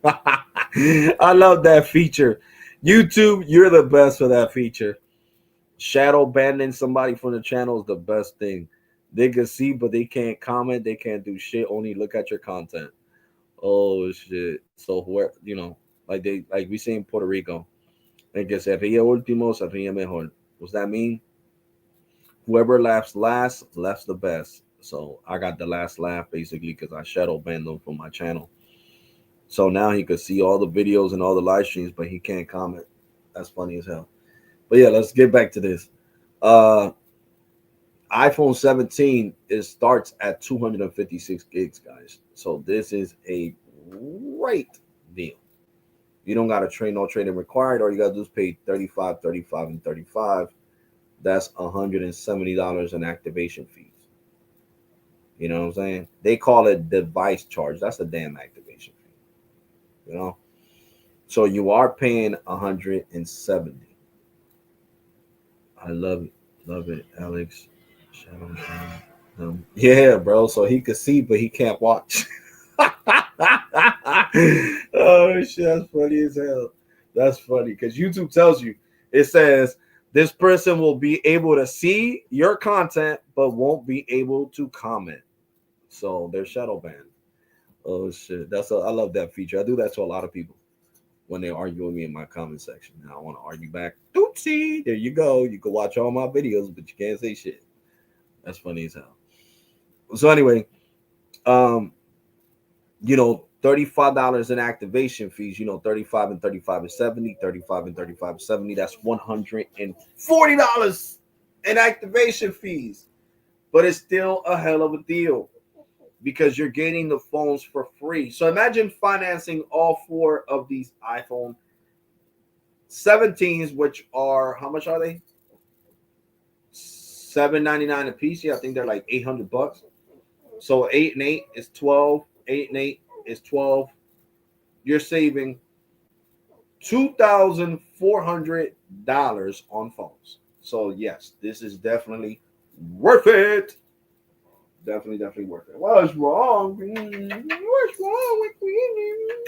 S1: I love that feature. YouTube, you're the best for that feature. Shadow banning somebody from the channel is the best thing. They can see, but they can't comment. They can't do shit. Only look at your content. Oh shit! So where like we say in Puerto Rico, like que se ríe último, se ríe mejor. What's that mean? Whoever laughs last laughs the best. So I got the last laugh basically because I shadow banned them from my channel. So now he could see all the videos and all the live streams, but he can't comment. That's funny as hell. But yeah, let's get back to this. iPhone 17 starts at 256 gigs, guys. So this is a great deal. You don't got to trade, no trading required. All you got to do is pay 35, 35, and 35. That's $170 in activation fees. You know what I'm saying? They call it device charge. That's a damn activation fee. So you are paying 170. I love it, Alex. Yeah, bro. So he could see, but he can't watch. Oh shit, that's funny as hell. That's funny because YouTube tells you, it says this person will be able to see your content but won't be able to comment. So they're shadow banned. Oh shit, I love that feature. I do that to a lot of people when they argue with me in my comment section. And I want to argue back. Oopsie, there you go. You can watch all my videos, but you can't say shit. That's funny as hell. So anyway, $35 in activation fees. 35 and 35 is 70. 35 and 35 is 70. That's $140 in activation fees. But it's still a hell of a deal because you're getting the phones for free. So imagine financing all 4 of these iPhone 17s, which are, how much are they? $799 a piece. Yeah, I think they're like $800. So 8 and 8 is 12. 8 and 8 is 12. You're saving $2,400 on phones. So yes, this is definitely worth it. Definitely worth it. What's wrong? What's wrong with you?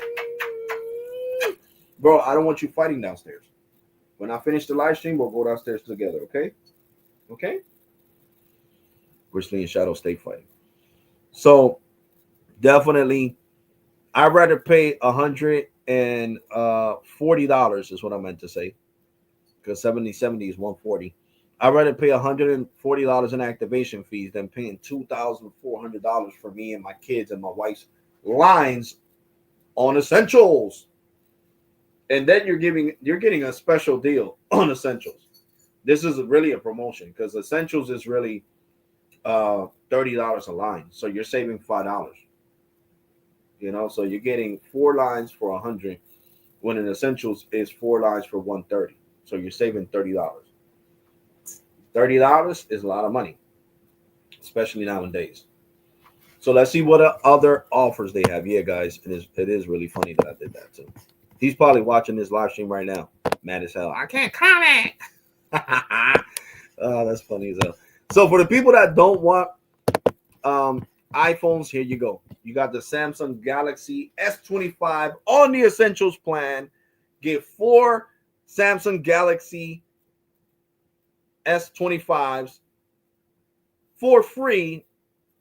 S1: Bro, I don't want you fighting downstairs. When I finish the live stream, we'll go downstairs together, okay? Okay? Grizzly and Shadow stay fighting. So definitely, I'd rather pay $140 is what I meant to say. Because 70 is 140. I'd rather pay $140 in activation fees than paying $2,400 for me and my kids and my wife's lines on essentials. And then you're getting a special deal on essentials. This is really a promotion because essentials is really $30 a line. So you're saving $5. So you're getting 4 lines for $100 when an essentials is 4 lines for $130. So you're saving $30. $30 is a lot of money, especially nowadays. So let's see what other offers they have. Yeah, guys, it is really funny that I did that too. He's probably watching this live stream right now, mad as hell. I can't comment. Oh, that's funny as hell. So for the people that don't want iPhones, here you go. You got the Samsung Galaxy S25 on the Essentials plan. Get 4 Samsung Galaxy S25s for free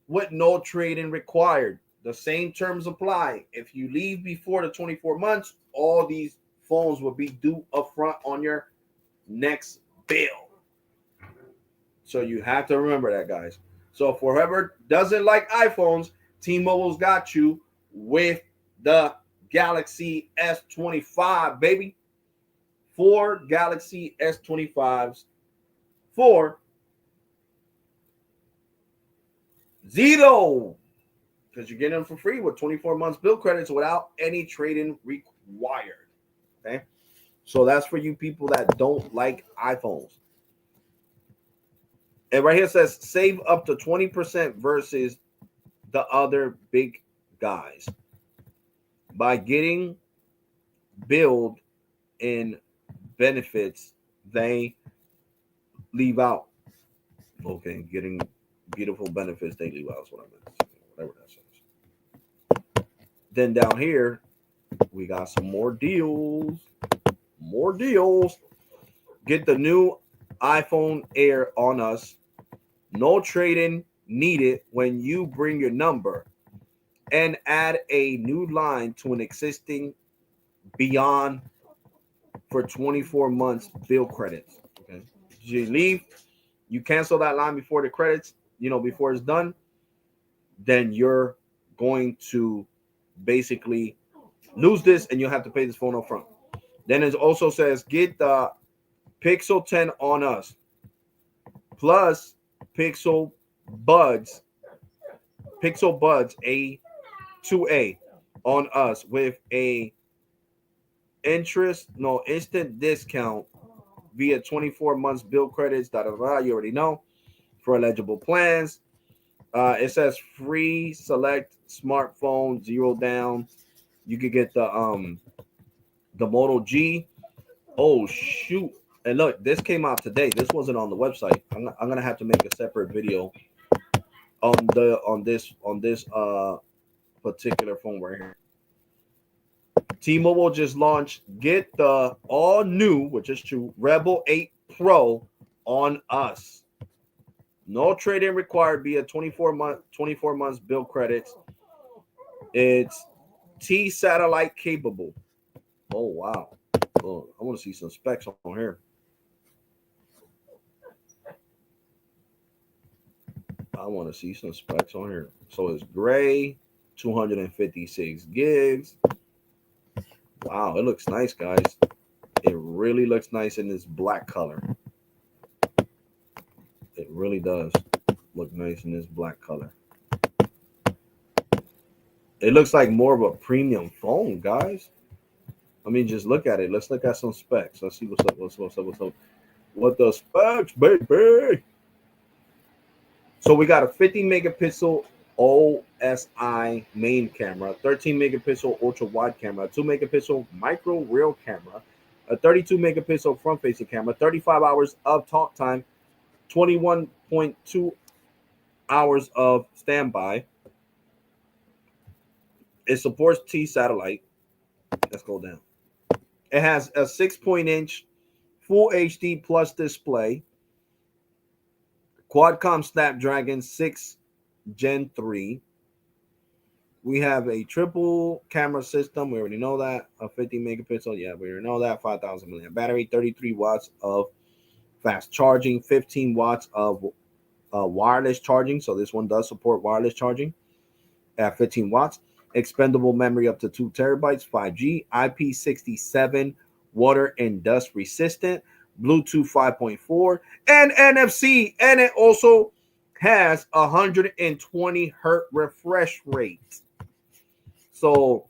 S1: with no trade-in required. The same terms apply. If you leave before the 24 months, all these phones will be due upfront on your next bill. So you have to remember that, guys. So for whoever doesn't like iPhones, T-Mobile's got you with the Galaxy S25, baby. 4 Galaxy S25s for $0. Because you're getting them for free with 24 months bill credits without any trade-in required. Okay? So that's for you people that don't like iPhones. And right here says save up to 20% versus the other big guys by getting billed in benefits they leave out. Okay, getting beautiful benefits they leave out is what I meant. Whatever that says. Then down here, we got some more deals. More deals. Get the new iPhone Air on us. No trade-in needed when you bring your number. And add a new line to an existing Beyond for 24 months bill credits. Okay. You leave, you cancel that line before the credits, before it's done, then you're going to basically lose this and you'll have to pay this phone up front. Then it also says get the Pixel 10 on us plus Pixel Buds A2A on us with a instant discount via 24 months bill credits. You already know, for eligible plans. It says free select smartphone, 0 down. You could get the Moto G. Oh shoot! And look, this came out today. This wasn't on the website. I'm gonna have to make a separate video on this particular phone right here. T-Mobile just launched get the all new, which is true, Rebel 8 Pro on us. No trade-in required via 24 months bill credits. It's T satellite capable. Oh wow. Oh, I want to see some specs on here. So it's gray. 256 gigs. Wow, it looks nice, guys. It really looks nice in this black color. It really does look nice in this black color. It looks like more of a premium phone, guys. I mean, just look at it. Let's look at some specs. Let's see what's up. What's up? What the specs, baby? So we got a 50 megapixel OSI main camera, 13 megapixel ultra wide camera, 2 megapixel micro real camera, a 32 megapixel front facing camera, 35 hours of talk time, 21.2 hours of standby. It supports T satellite. Let's go down. It has a 6-inch full HD plus display, Qualcomm Snapdragon 6 Gen 3. We have a triple camera system. We already know that. A 50 megapixel. Yeah, we already know that. 5,000 milliamp battery, 33 watts of fast charging, 15 watts of wireless charging. So this one does support wireless charging at 15 watts. Expendable memory up to 2 terabytes, 5G, IP67, water and dust resistant, Bluetooth 5.4, and NFC. And it also has 120 hertz refresh rate. So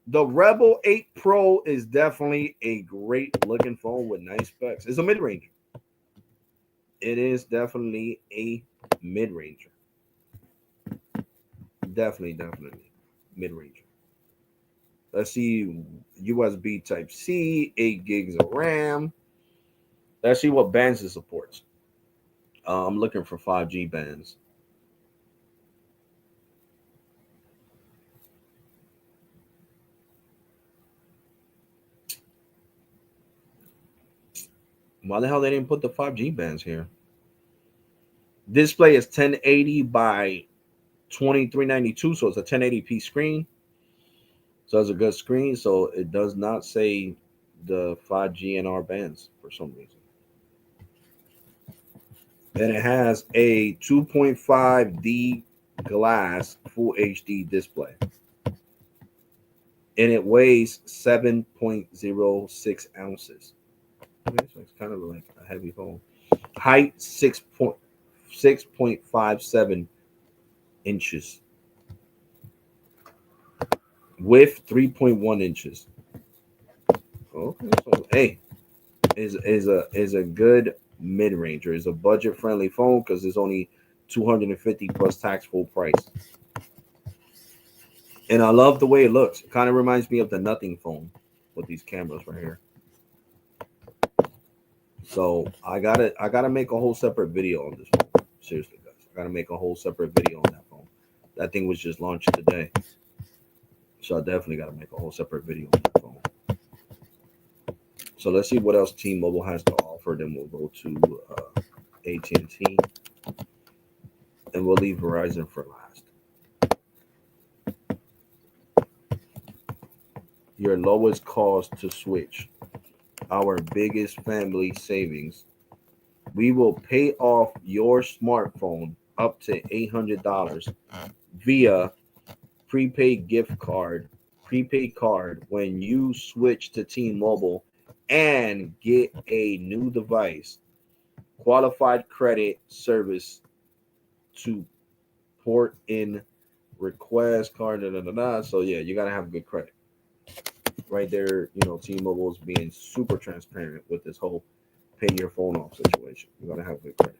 S1: the Rebel 8 Pro is definitely a great looking phone with nice specs. It's a mid-ranger. It is definitely a mid-ranger. Definitely mid-ranger. Let's see, USB Type C, 8 gigs of RAM. Let's see what bands it supports. I'm looking for 5G bands. Why the hell they didn't put the 5G bands here? Display is 1080 by 2392, so it's a 1080p screen. So it's a good screen. So it does not say the 5G NR bands for some reason. And it has a 2.5D glass full HD display. And it weighs 7.06 ounces. Okay, so it's kind of like a heavy phone. Height 6.57 inches. Width 3.1 inches. Okay, so hey, is a good mid-ranger. Is a budget-friendly phone because it's only 250 plus tax full price. And I love the way it looks. It kind of reminds me of the Nothing phone with these cameras right here. So I gotta make a whole separate video on this phone. Seriously, guys, I gotta make a whole separate video on that phone. That thing was just launched today, so I definitely gotta make a whole separate video on that phone. So let's see what else T-Mobile has to offer. Then we'll go to AT&T, and we'll leave Verizon for last. Your lowest cost to switch. Our biggest family savings. We will pay off your smartphone up to $800 via prepaid card when you switch to T-Mobile and get a new device. Qualified credit service to port in request card. So yeah, you gotta have good credit. Right there, T-Mobile is being super transparent with this whole pay your phone off situation. You gotta have good credit.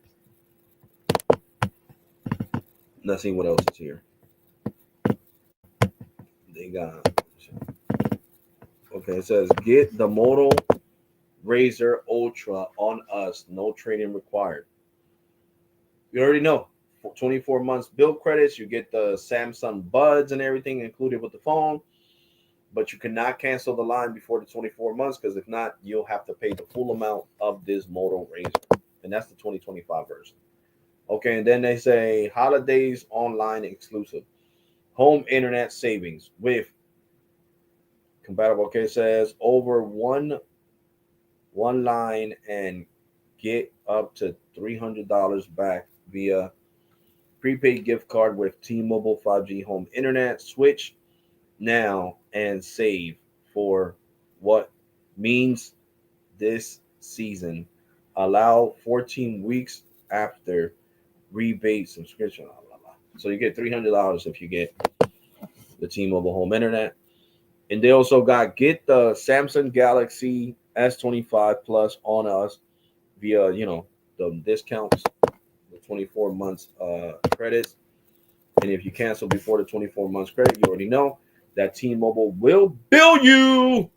S1: Let's see what else is here. They got it says get the Moto Razr Ultra on us, no trade-in required. You already know, for 24 months bill credits, you get the Samsung Buds and everything included with the phone. But you cannot cancel the line before the 24 months because if not, you'll have to pay the full amount of this Moto Razr. And that's the 2025 version. Okay, and then they say holidays online exclusive. Home internet savings with compatible. Okay, it says over one line and get up to $300 back via prepaid gift card with T-Mobile 5G home internet. Switch now and save for what means this season. Allow 14 weeks after rebate subscription. Blah, blah, blah. So you get $300 if you get the T-Mobile home internet. And they also get the Samsung Galaxy S25 Plus on us via, the discounts, the 24 months credits. And if you cancel before the 24 months credit, you already know that T-Mobile will bill you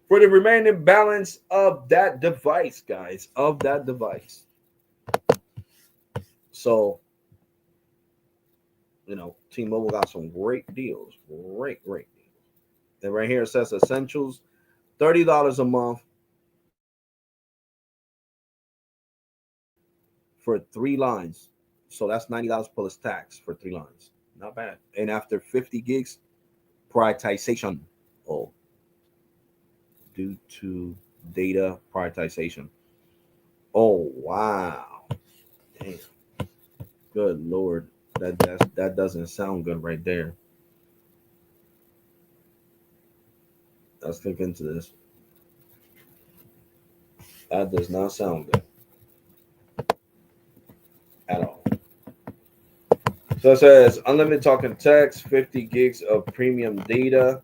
S1: for the remaining balance of that device, guys, of that device. So, T-Mobile got some great deals, great deals. And right here it says essentials, $30 a month for 3 lines. So that's $90 plus tax for 3 lines. Not bad. And after 50 gigs, prioritization. Oh, due to data prioritization. Oh, wow. Damn. Good Lord. That doesn't sound good right there. Let's look into this. That does not sound good at all. So it says unlimited talking text, 50 gigs of premium data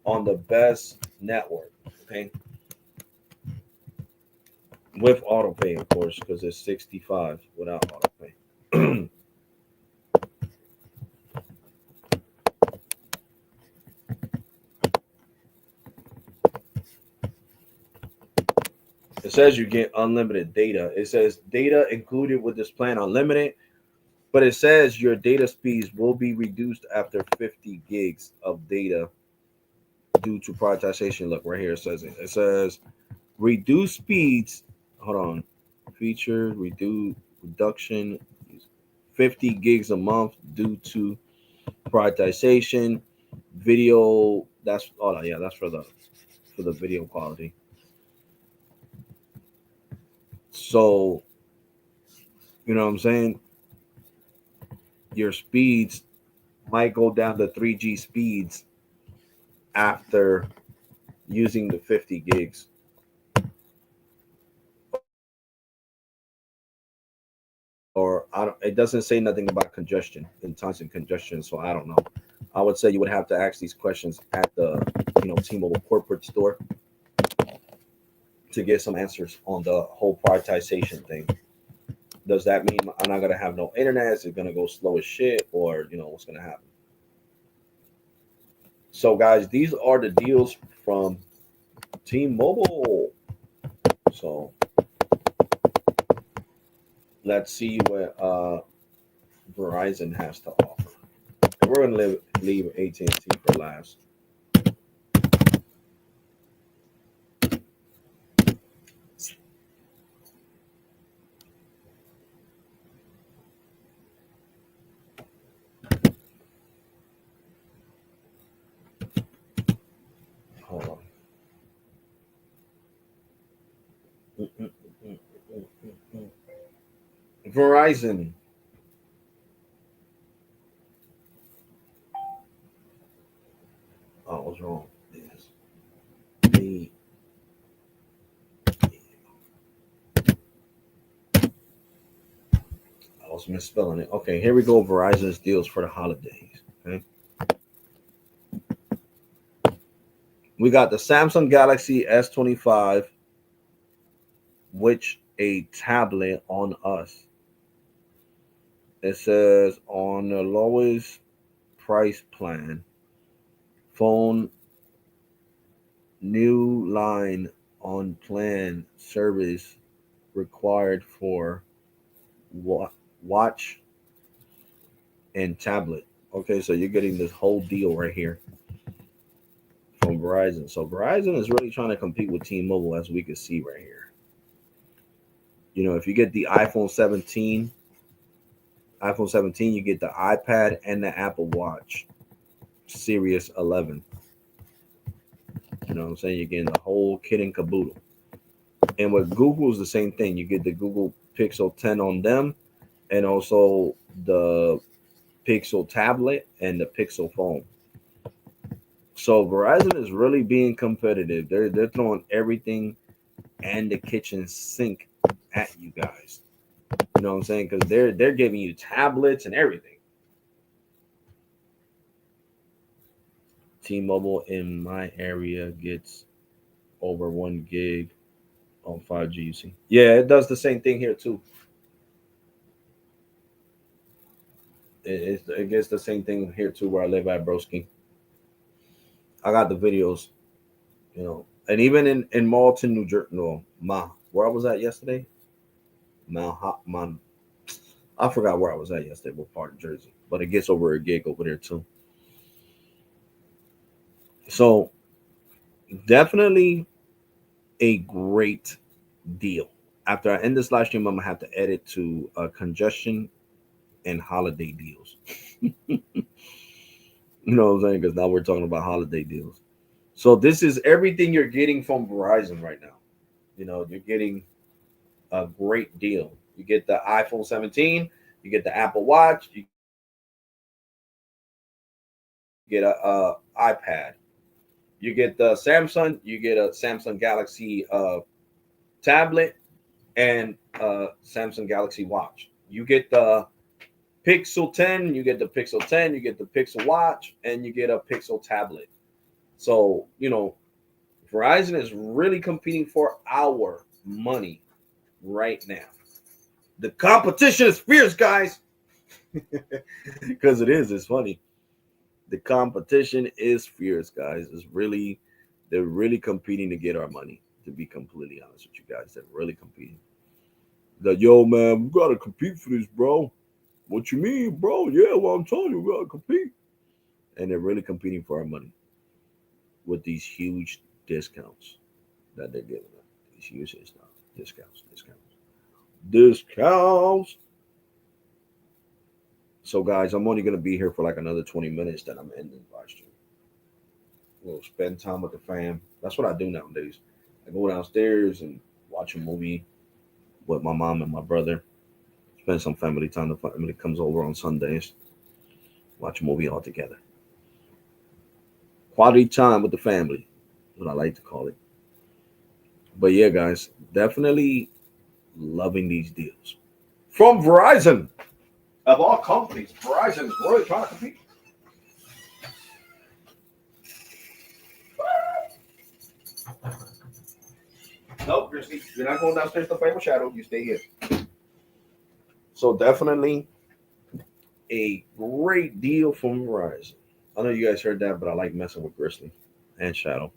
S1: on the best network. Okay. With auto pay, of course, because it's 65 without auto pay. It says you get unlimited data. It says data included with this plan unlimited, but it says your data speeds will be reduced after 50 gigs of data due to prioritization. Look, right here it says it. It says reduce speeds. Hold on. Feature reduction 50 gigs a month due to prioritization. Video, that's that's for the video quality. So, you know what I'm saying? Your speeds might go down to 3G speeds after using the 50 gigs. Or it doesn't say nothing about congestion, intense and congestion, so I don't know. I would say you would have to ask these questions at the T-Mobile corporate store to get some answers on the whole prioritization thing. Does that mean I'm not gonna have no internet? Is it gonna go slow as shit, or what's gonna happen? So, guys, these are the deals from T-Mobile. So let's see what Verizon has to offer. And we're gonna leave AT&T for last. Hold on. Verizon. Oh, I was wrong. Yes. The I was misspelling it. Okay, here we go. Verizon's deals for the holidays. Okay. We got the Samsung Galaxy S25, which a tablet on us. It says on the lowest price plan, phone new line on plan service required for watch and tablet. Okay, so you're getting this whole deal right here from Verizon. So Verizon is really trying to compete with T-Mobile, as we can see right here. If you get the iPhone 17, you get the iPad and the Apple Watch Series 11. You know what I'm saying? You're getting the whole kit and caboodle. And with Google is the same thing. You get the Google Pixel 10 on them, and also the Pixel tablet and the Pixel phone. So Verizon is really being competitive. They're throwing everything and the kitchen sink at you guys. You know what I'm saying? Because they're giving you tablets and everything. T-Mobile in my area gets over 1 gig on 5G. You see? Yeah, it does the same thing here too. It gets the same thing here too where I live at Broski. I got the videos, and even in Malton, New Jersey, no, where I was at yesterday, Mount, I forgot where I was at yesterday, what part of Jersey, but it gets over a gig over there too. So definitely a great deal. After I end this live stream, I'm gonna have to edit to congestion and holiday deals. You know what I'm saying? Because now we're talking about holiday deals. So this is everything you're getting from Verizon right now. You're getting a great deal. You get the iPhone 17, you get the Apple Watch, you get a iPad, you get the Samsung, you get a Samsung Galaxy tablet, and Samsung Galaxy Watch. You get the Pixel 10, you get the Pixel 10, you get the Pixel Watch, and you get a Pixel tablet. So, Verizon is really competing for our money right now. The competition is fierce, guys. Because it's funny. The competition is fierce, guys. They're really competing to get our money, to be completely honest with you guys. They're really competing. Like, yo, man, we gotta compete for this, bro. What you mean, bro? Yeah, well, I'm telling you, we gotta compete. And they're really competing for our money with these huge discounts that they're giving us. These huge discounts. So, guys, I'm only gonna be here for like another 20 minutes. Then I'm ending the live stream. We'll spend time with the fam. That's what I do nowadays. I go downstairs and watch a movie with my mom and my brother. Spend some family time. The family comes over on Sundays. Watch a movie all together. Quality time with the family is what I like to call it. But yeah, guys, definitely loving these deals from Verizon. Of all companies, Verizon is really trying to compete. Nope, you're not going downstairs to play with Shadow. You stay here. So definitely a great deal from Verizon. I know you guys heard that, but I like messing with Grizzly and Shadow.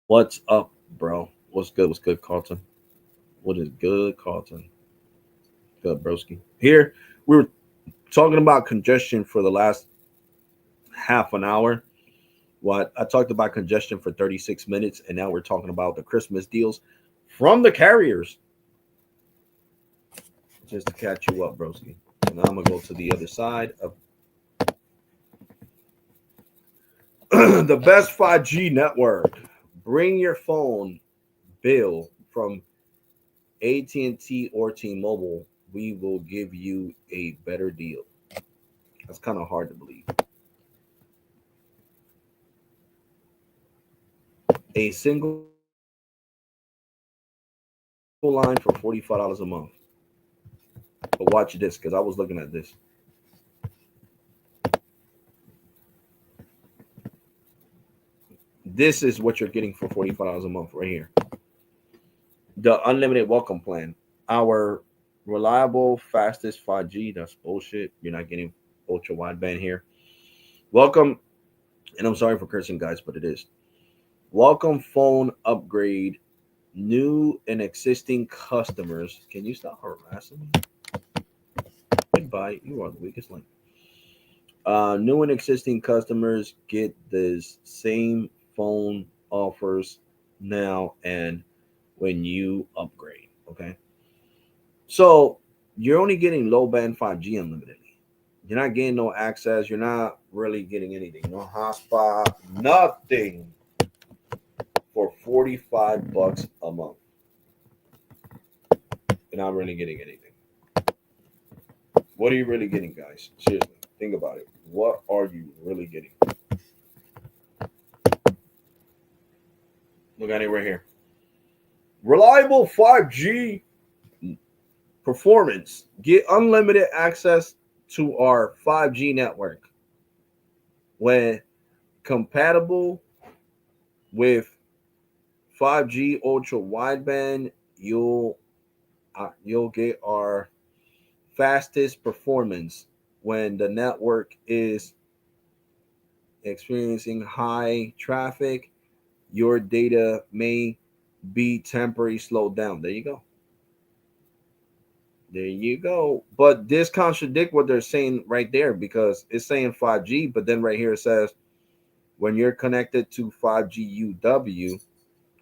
S1: What's up, bro? What's good? What's good, Carlton? What is good, Carlton? Good, broski. Here, we were talking about congestion for the last half an hour. What I talked about congestion for 36 minutes, and now we're talking about the Christmas deals from the carriers. Just to catch you up, broski. And I'm gonna go to the other side of the best 5G network. Bring your phone bill from AT&T or T-Mobile. We will give you a better deal. That's kind of hard to believe. A single line for $45 a month. But watch this, because I was looking at this. This is what you're getting for $45 a month right here. The unlimited welcome plan. Our reliable, fastest 5G. That's bullshit. You're not getting ultra wideband here. Welcome, and I'm sorry for cursing, guys, but it is. Welcome phone upgrade. New and existing customers. Can you stop harassing me? Goodbye. You are the weakest link. New and existing customers get this same phone offers now and when you upgrade. Okay. So you're only getting low band 5G unlimitedly. You're not getting no access. You're not really getting anything. No hotspot, nothing for $45 a month. you're not really getting anything. What are you really getting, guys? Seriously, think about it. What are you really getting? Look at it right here. Reliable 5G performance. Get unlimited access to our 5G network. When compatible with 5G ultra wideband, you'll get our fastest performance when the network is experiencing high traffic. Your data may be temporarily slowed down. There you go. There you go. But this contradict what they're saying right there, because it's saying 5G, but then right here it says when you're connected to 5G UW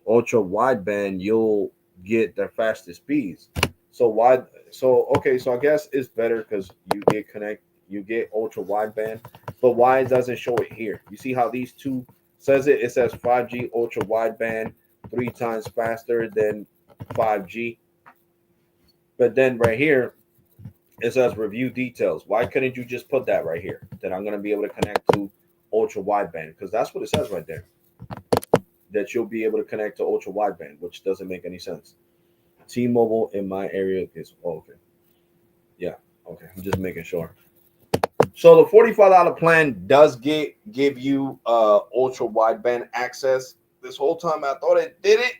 S1: ultra wideband, you'll get the fastest speeds. So why? So okay, so I guess it's better because you get ultra wideband, but why it doesn't show it here? You see how these two says it? It says 5G ultra wideband 3 times faster than 5G, but then right here it says review details. Why couldn't you just put that right here? That I'm going to be able to connect to ultra wideband, because that's what it says right there. That you'll be able to connect to ultra wideband, which doesn't make any sense. T-Mobile in my area is okay. Yeah, okay. I'm just making sure. So the $45 plan does give you ultra wideband access. This whole time I thought it didn't,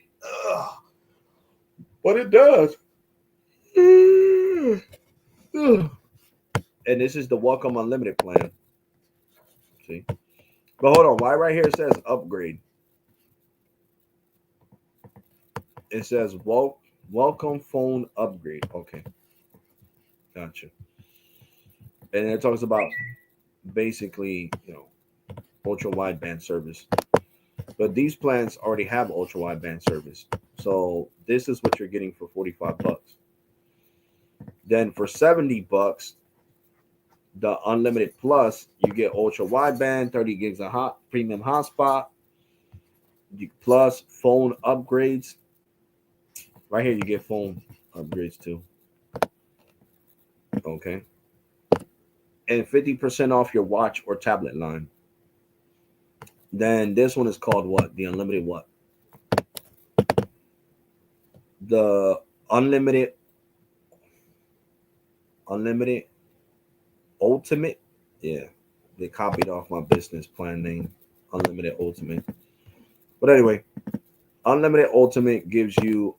S1: but it does. And this is the Welcome Unlimited plan. See, but hold on. Why right here it says upgrade? It says welcome phone upgrade. Okay, gotcha. And it talks about basically, ultra wideband service. But these plans already have ultra wideband service. So this is what you're getting for $45. Then for $70, the unlimited plus, you get ultra wideband, 30 gigs of premium hotspot, plus phone upgrades. Right here, you get phone upgrades too. Okay. And 50% off your watch or tablet line. Then this one is called what? The unlimited what? The unlimited ultimate. Yeah, they copied off my business plan name, unlimited ultimate. But anyway, unlimited ultimate gives you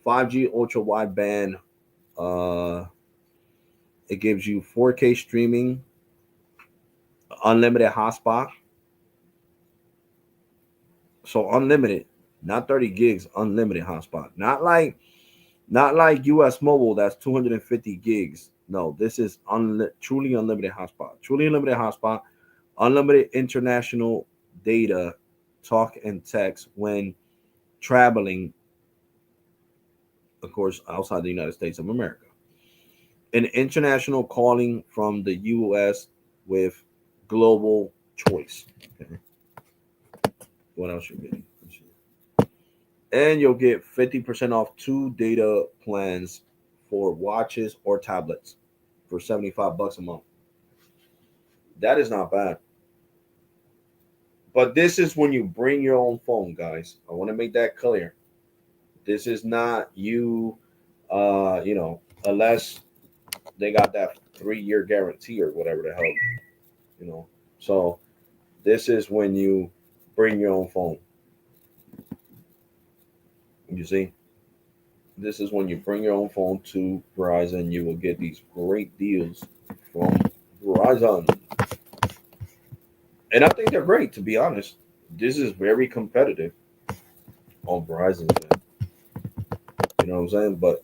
S1: 5G ultra wideband. It gives you 4K streaming, unlimited hotspot. So unlimited, not 30 gigs, unlimited hotspot. Not like US Mobile that's 250 gigs. No, this is truly unlimited hotspot. Truly unlimited hotspot, unlimited international data, talk and text when traveling, of course, outside the United States of America. And international calling from the US with global choice. Okay. What else you getting? And you'll get 50% off 2 data plans for watches or tablets for $75 a month. That is not bad. But this is when you bring your own phone, guys. I want to make that clear. This is not you, unless they got that 3-year guarantee or whatever the hell, So this is when you bring your own phone. You see, this is when you bring your own phone to Verizon. You will get these great deals from Verizon. And I think they're great, to be honest. This is very competitive on Verizon's end. You know what I'm saying? But,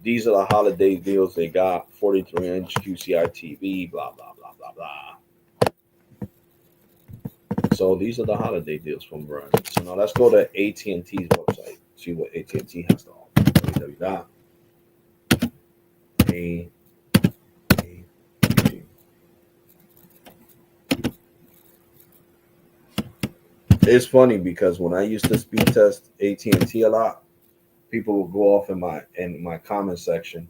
S1: these are the holiday deals they got. 43-inch QCI TV, blah, blah, blah, blah, blah. So these are the holiday deals from Verizon. So now let's go to AT&T's website. See what AT&T has to offer. It's funny because when I used to speed test AT&T a lot, people will go off in my comment section,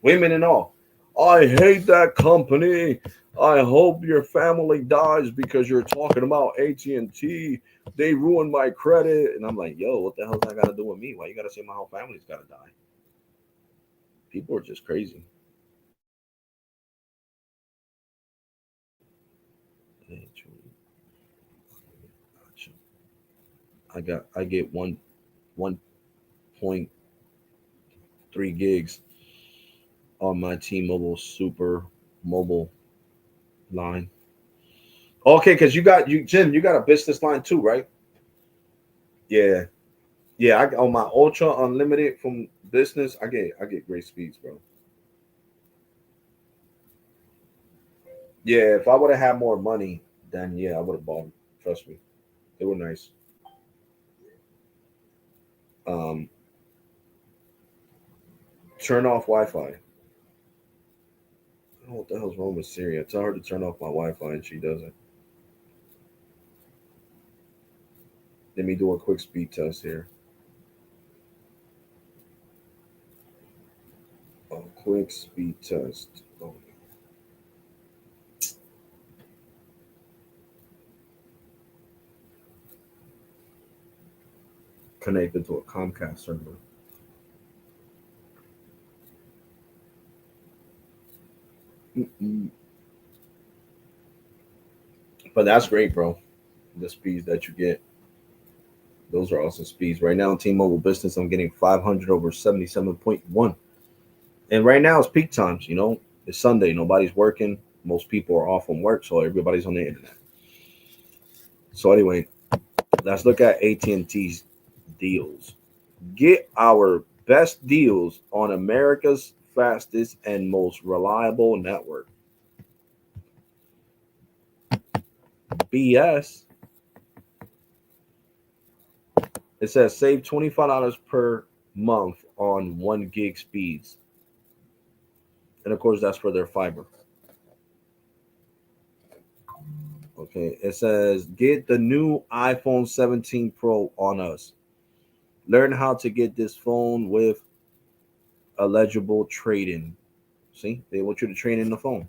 S1: women and all. I hate that company. I hope your family dies because you're talking about AT&T. They ruined my credit. And I'm like, yo, what the hell's that got to do with me? Why you got to say my whole family's got to die? People are just crazy. I get 1.3 gigs on my T-Mobile Super Mobile line. Okay, because you Jim, you got a business line too, right? Yeah. Yeah, I on my Ultra Unlimited from business, I get great speeds, bro. Yeah, if I would have had more money, then yeah, I would have bought them. Trust me, they were nice. Um, turn off Wi-Fi. I don't know what the hell's wrong with Siri. I tell her to turn off my Wi-Fi and she doesn't. Let me do a quick speed test here. A quick speed test. Oh, connected to a Comcast server. Mm-mm. But that's great, bro. The speeds that you get, those are awesome speeds. Right now, in T-Mobile Business, I'm getting 500 over 77.1. And right now, it's peak times. It's Sunday. Nobody's working. Most people are off from work, so everybody's on the internet. So anyway, let's look at AT&T's deals. Get our best deals on America's fastest and most reliable network. BS. It says save $25 per month on 1 gig speeds. And of course, that's for their fiber. Okay. It says get the new iPhone 17 Pro on us. Learn how to get this phone with eligible trade-in. See, they want you to trade in the phone.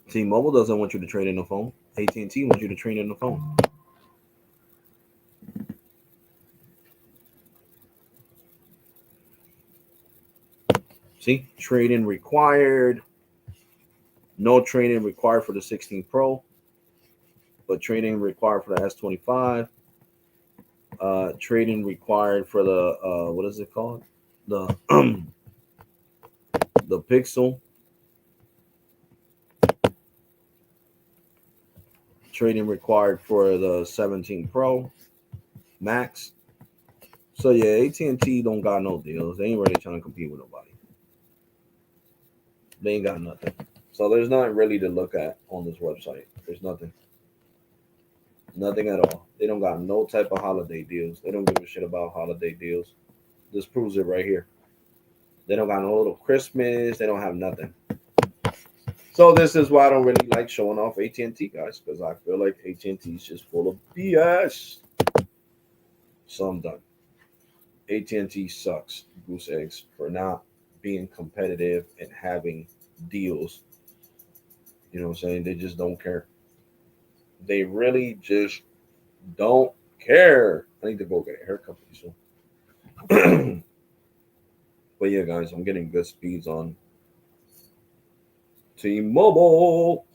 S1: T-Mobile doesn't want you to trade in the phone. AT&T wants you to trade in the phone. See, trade-in required. No trade-in required for the 16 Pro, but trade-in required for the S25. Trade-in required for the what is it called? The the Pixel. Trade-in required for the 17 Pro Max. So yeah, AT&T don't got no deals. They ain't really trying to compete with nobody. They ain't got nothing. So there's nothing really to look at on this website. There's nothing. Nothing at all. They don't got no type of holiday deals. They don't give a shit about holiday deals. This proves it right here. They don't got no little Christmas. They don't have nothing. So this is why I don't really like showing off AT&T, guys, because I feel like AT&T is just full of BS. So I'm done. AT&T sucks, goose eggs, for not being competitive and having deals. You know what I'm saying? They just don't care. They really just don't care. I need to go get a haircut soon. But yeah, guys, I'm getting good speeds on T-Mobile.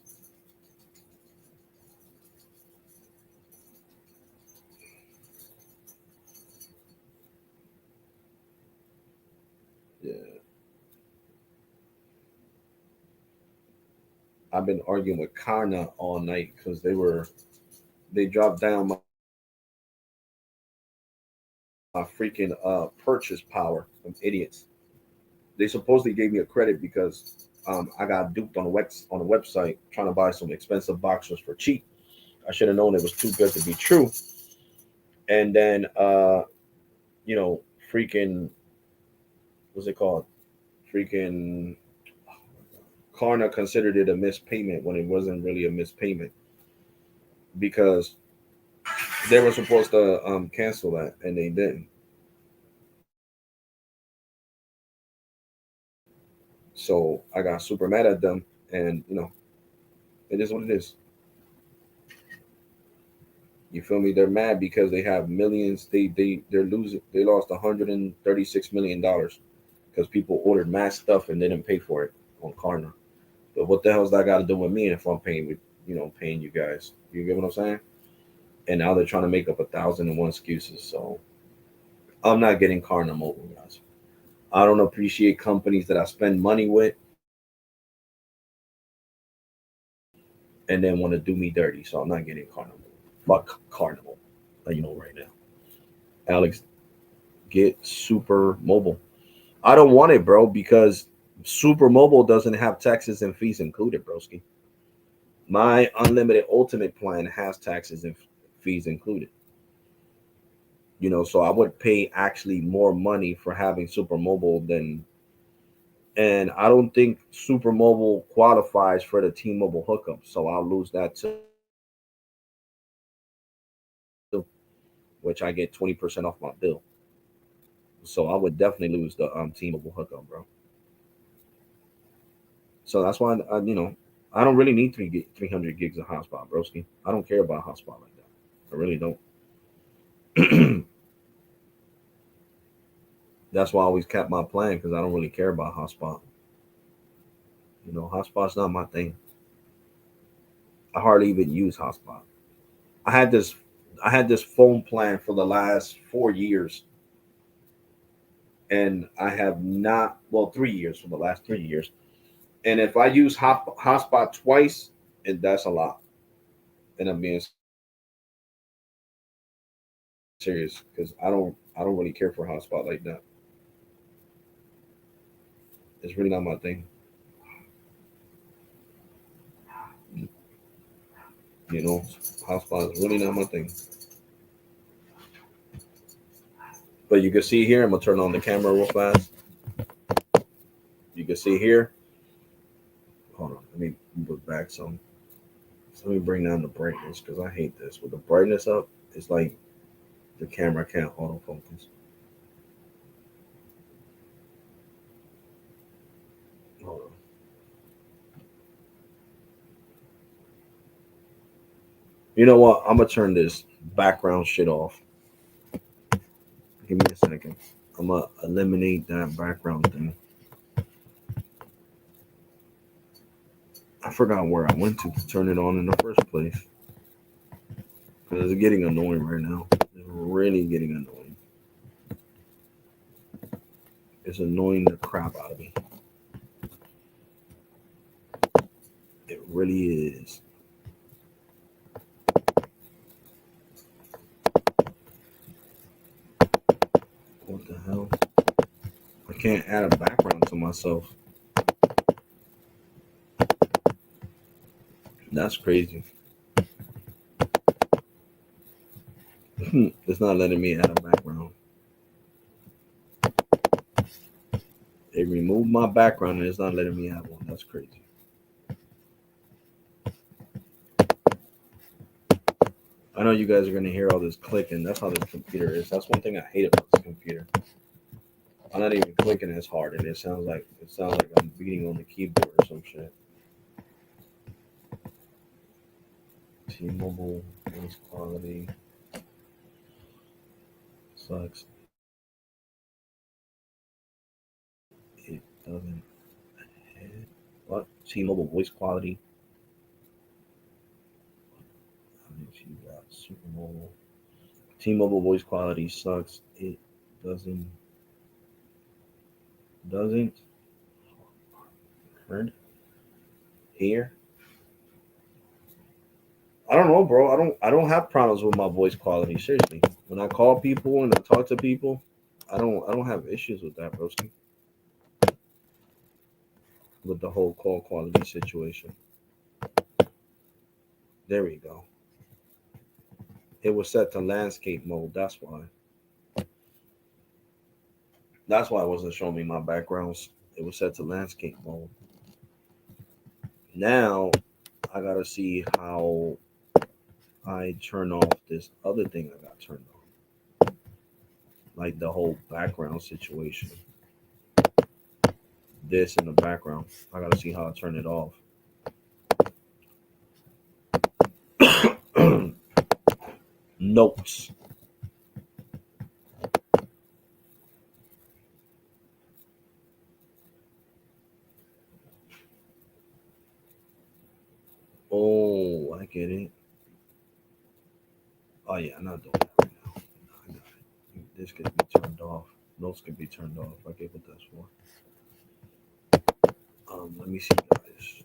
S1: Yeah, I've been arguing with Kana all night because they dropped down my freaking purchase power. Them idiots. They supposedly gave me a credit because I got duped on the website trying to buy some expensive boxers for cheap. I should have known it was too good to be true. And then you know, freaking what's it called? Freaking Karna considered it a missed payment when it wasn't really a missed payment because They were supposed to cancel that, and they didn't. So I got super mad at them, and it is what it is. You feel me? They're mad because they have millions. They're losing. They lost $136 million because people ordered mass stuff and they didn't pay for it on Klarna. But what the hell's that got to do with me if I'm paying with paying you guys? You get what I'm saying? And now they're trying to make up 1,001 excuses. So I'm not getting Klarna mobile, guys. I don't appreciate companies that I spend money with and then want to do me dirty. So I'm not getting Klarna mobile. Fuck Klarna mobile. Let you know right now. Alex, get Super Mobile. I don't want it, bro, because Super Mobile doesn't have taxes and fees included, broski. My unlimited ultimate plan has taxes and fees included. So I would pay actually more money for having Super Mobile than, and I don't think Super Mobile qualifies for the T-Mobile hookup, so I'll lose that too, which I get 20% off my bill. So I would definitely lose the T-Mobile hookup, bro. So that's why I don't really need 300 gigs of hotspot, broski. I don't care about hotspot like that. I really don't. That's why I always kept my plan because I don't really care about hotspot. Hotspot's not my thing. I hardly even use hotspot. I had this I had this phone plan for the last 4 years, and I have not, well, 3 years, for the last 3 years. And if I use hotspot twice, and that's a lot. And I'm being serious because I don't really care for hotspot like that. It's really not my thing. You know, hotspot is really not my thing. But you can see here, I'm gonna turn on the camera real fast. You can see here. Hold on, let me move it back some. So let me bring down the brightness because I hate this. With the brightness up, it's like the camera can't autofocus. Hold on. You know what? I'm gonna turn this background shit off. Give me a second. I'm gonna eliminate that background thing. I forgot where I went to turn it on in the first place because it's getting annoying right now. It's really getting annoying. It's annoying the crap out of me. It really is. What the hell? I can't add a background to myself. That's crazy. It's not letting me add a background. It removed my background and it's not letting me add one. That's crazy. I know you guys are gonna hear all this clicking. That's how this computer is. That's one thing I hate about this computer. I'm not even clicking as hard, and it sounds like I'm beating on the keyboard or some shit. T-Mobile voice quality sucks. It doesn't. What? T-Mobile voice quality. You got Super Mobile. T-Mobile voice quality sucks. It doesn't doesn't hurt here. I don't know, bro. I don't have problems with my voice quality. Seriously, when I call people and I talk to people, I don't have issues with that, bro. With the whole call quality situation. There we go. It was set to landscape mode. That's why. That's why it wasn't showing me my backgrounds. It was set to landscape mode. Now I gotta see how I turn off this other thing I got turned on, like the whole background situation. This in the background, I gotta see how I turn it off. Notes. Oh, I get it. Oh yeah, I'm not doing that right now. I got it. This could be turned off. Notes can be turned off. I get what that's for. Let me see, guys.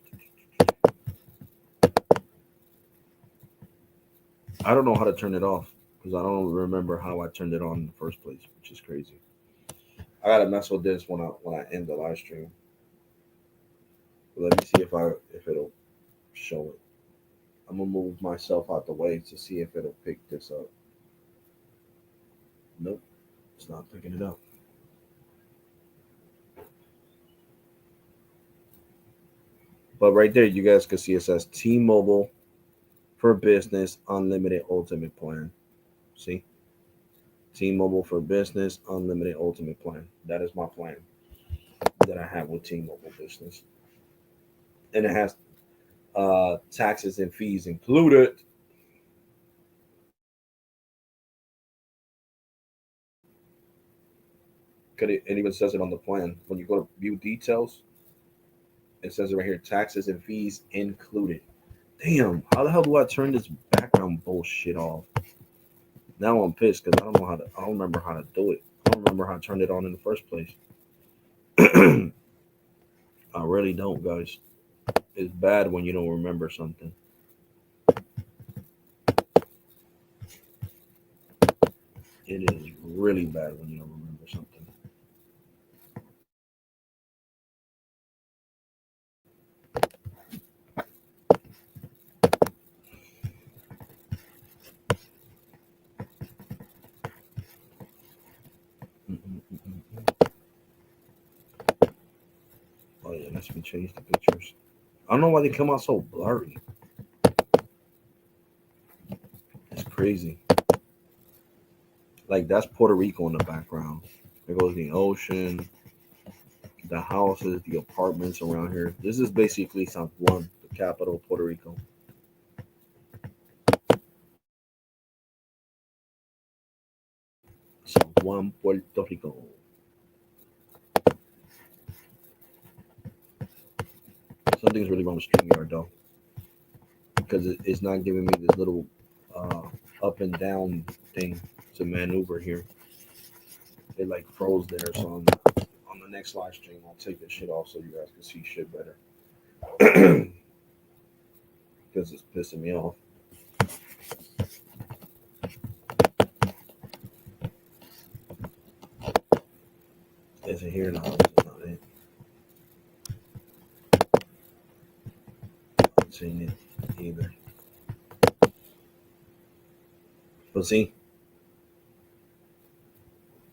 S1: I don't know how to turn it off because I don't remember how I turned it on in the first place, which is crazy. I gotta mess with this when I end the live stream. Let me see if it'll show it. I'm gonna move myself out the way to see if it'll pick this up. Nope, it's not picking it up. But right there, you guys can see it says T-Mobile for Business Unlimited Ultimate Plan. See, T-Mobile for Business Unlimited Ultimate Plan. That is my plan that I have with T-Mobile Business, and it has taxes and fees included. It even says it on the plan. When you go to view details, it says it right here, taxes and fees included. Damn, how the hell do I turn this background bullshit off? Now I'm pissed because I don't remember how to do it. I don't remember how to turn it on in the first place. I really don't, guys. It's bad when you don't remember something. It is really bad when you don't remember something. Mm-mm-mm-mm. Oh yeah, let's me change the pictures. I don't know why they come out so blurry. It's crazy. Like that's Puerto Rico in the background. There goes the ocean, the houses, the apartments around here. This is basically San Juan, the capital of Puerto Rico. San Juan, Puerto Rico. Something's really wrong with StreamYard though, because it's not giving me this little uh, up and down thing to maneuver here. It like froze there, so on the next live stream, I'll take this shit off so you guys can see shit better. Because it's pissing me off. Is it here? No, this is not it. I'm not seeing it either. But see,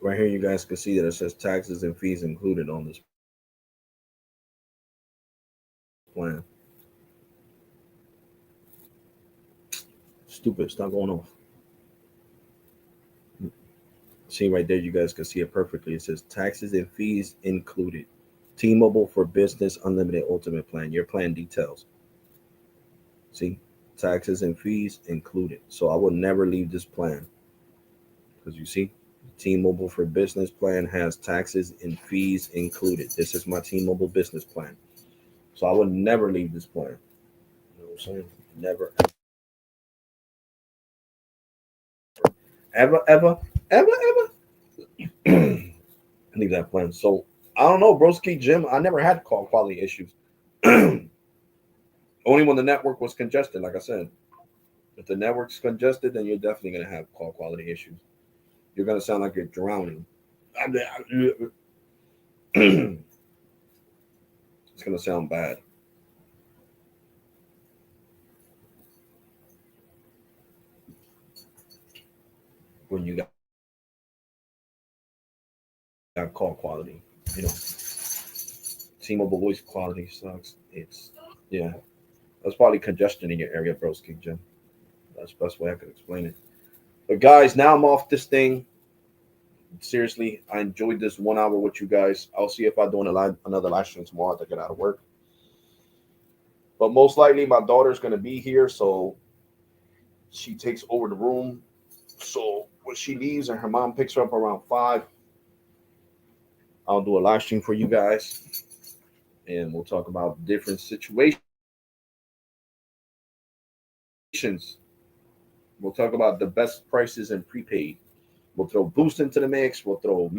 S1: right here, you guys can see that it says taxes and fees included on this plan. Stupid, it's not going off. See right there, you guys can see it perfectly. It says taxes and fees included. T-Mobile for Business Unlimited Ultimate Plan. Your plan details. See, taxes and fees included. So I will never leave this plan because you see, T-Mobile for Business plan has taxes and fees included. This is my T-Mobile business plan. So I would never leave this plan. You know what I'm saying? Never, ever, ever, ever, ever leave that plan. So I don't know, Broski Jim. I never had call quality issues. Only when the network was congested, like I said. If the network's congested, then you're definitely going to have call quality issues. You're going to sound like you're drowning. It's going to sound bad. When you got call quality, you know, T-Mobile voice quality sucks. It's yeah, that's probably congestion in your area, bro, King Jim. That's the best way I could explain it. But guys, now I'm off this thing. Seriously, I enjoyed this 1 hour with you guys. I'll see if I do another live stream tomorrow to get out of work. But most likely, my daughter's gonna be here, so she takes over the room. So when she leaves and her mom picks her up around 5, I'll do a live stream for you guys, and we'll talk about different situations. We'll talk about the best prices in prepaid. We'll throw Boost into the mix. We'll throw uh,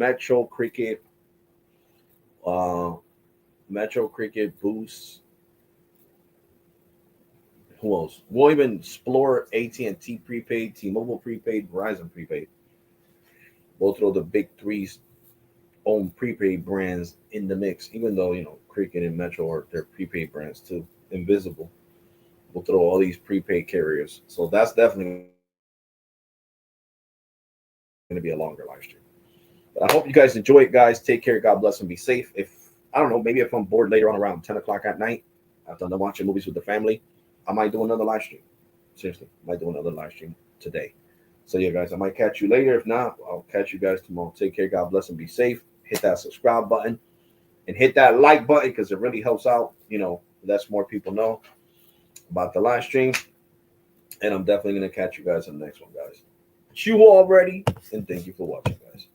S1: Metro Cricket, Boost. Who else? We'll even explore AT&T prepaid, T-Mobile prepaid, Verizon prepaid. We'll throw the big three's own prepaid brands in the mix, even though Cricket and Metro are their prepaid brands too. Invisible. We'll throw all these prepaid carriers. So that's definitely going to be a longer live stream. But I hope you guys enjoy it, guys. Take care. God bless and be safe. If I don't know, maybe if I'm bored later on around 10 o'clock at night, after I'm watching movies with the family, I might do another live stream. Seriously, I might do another live stream today. So yeah, guys, I might catch you later. If not, I'll catch you guys tomorrow. Take care. God bless and be safe. Hit that subscribe button and hit that like button because it really helps out. Lets more people know about the live stream. And I'm definitely going to catch you guys in the next one, guys. You already, and thank you for watching, guys.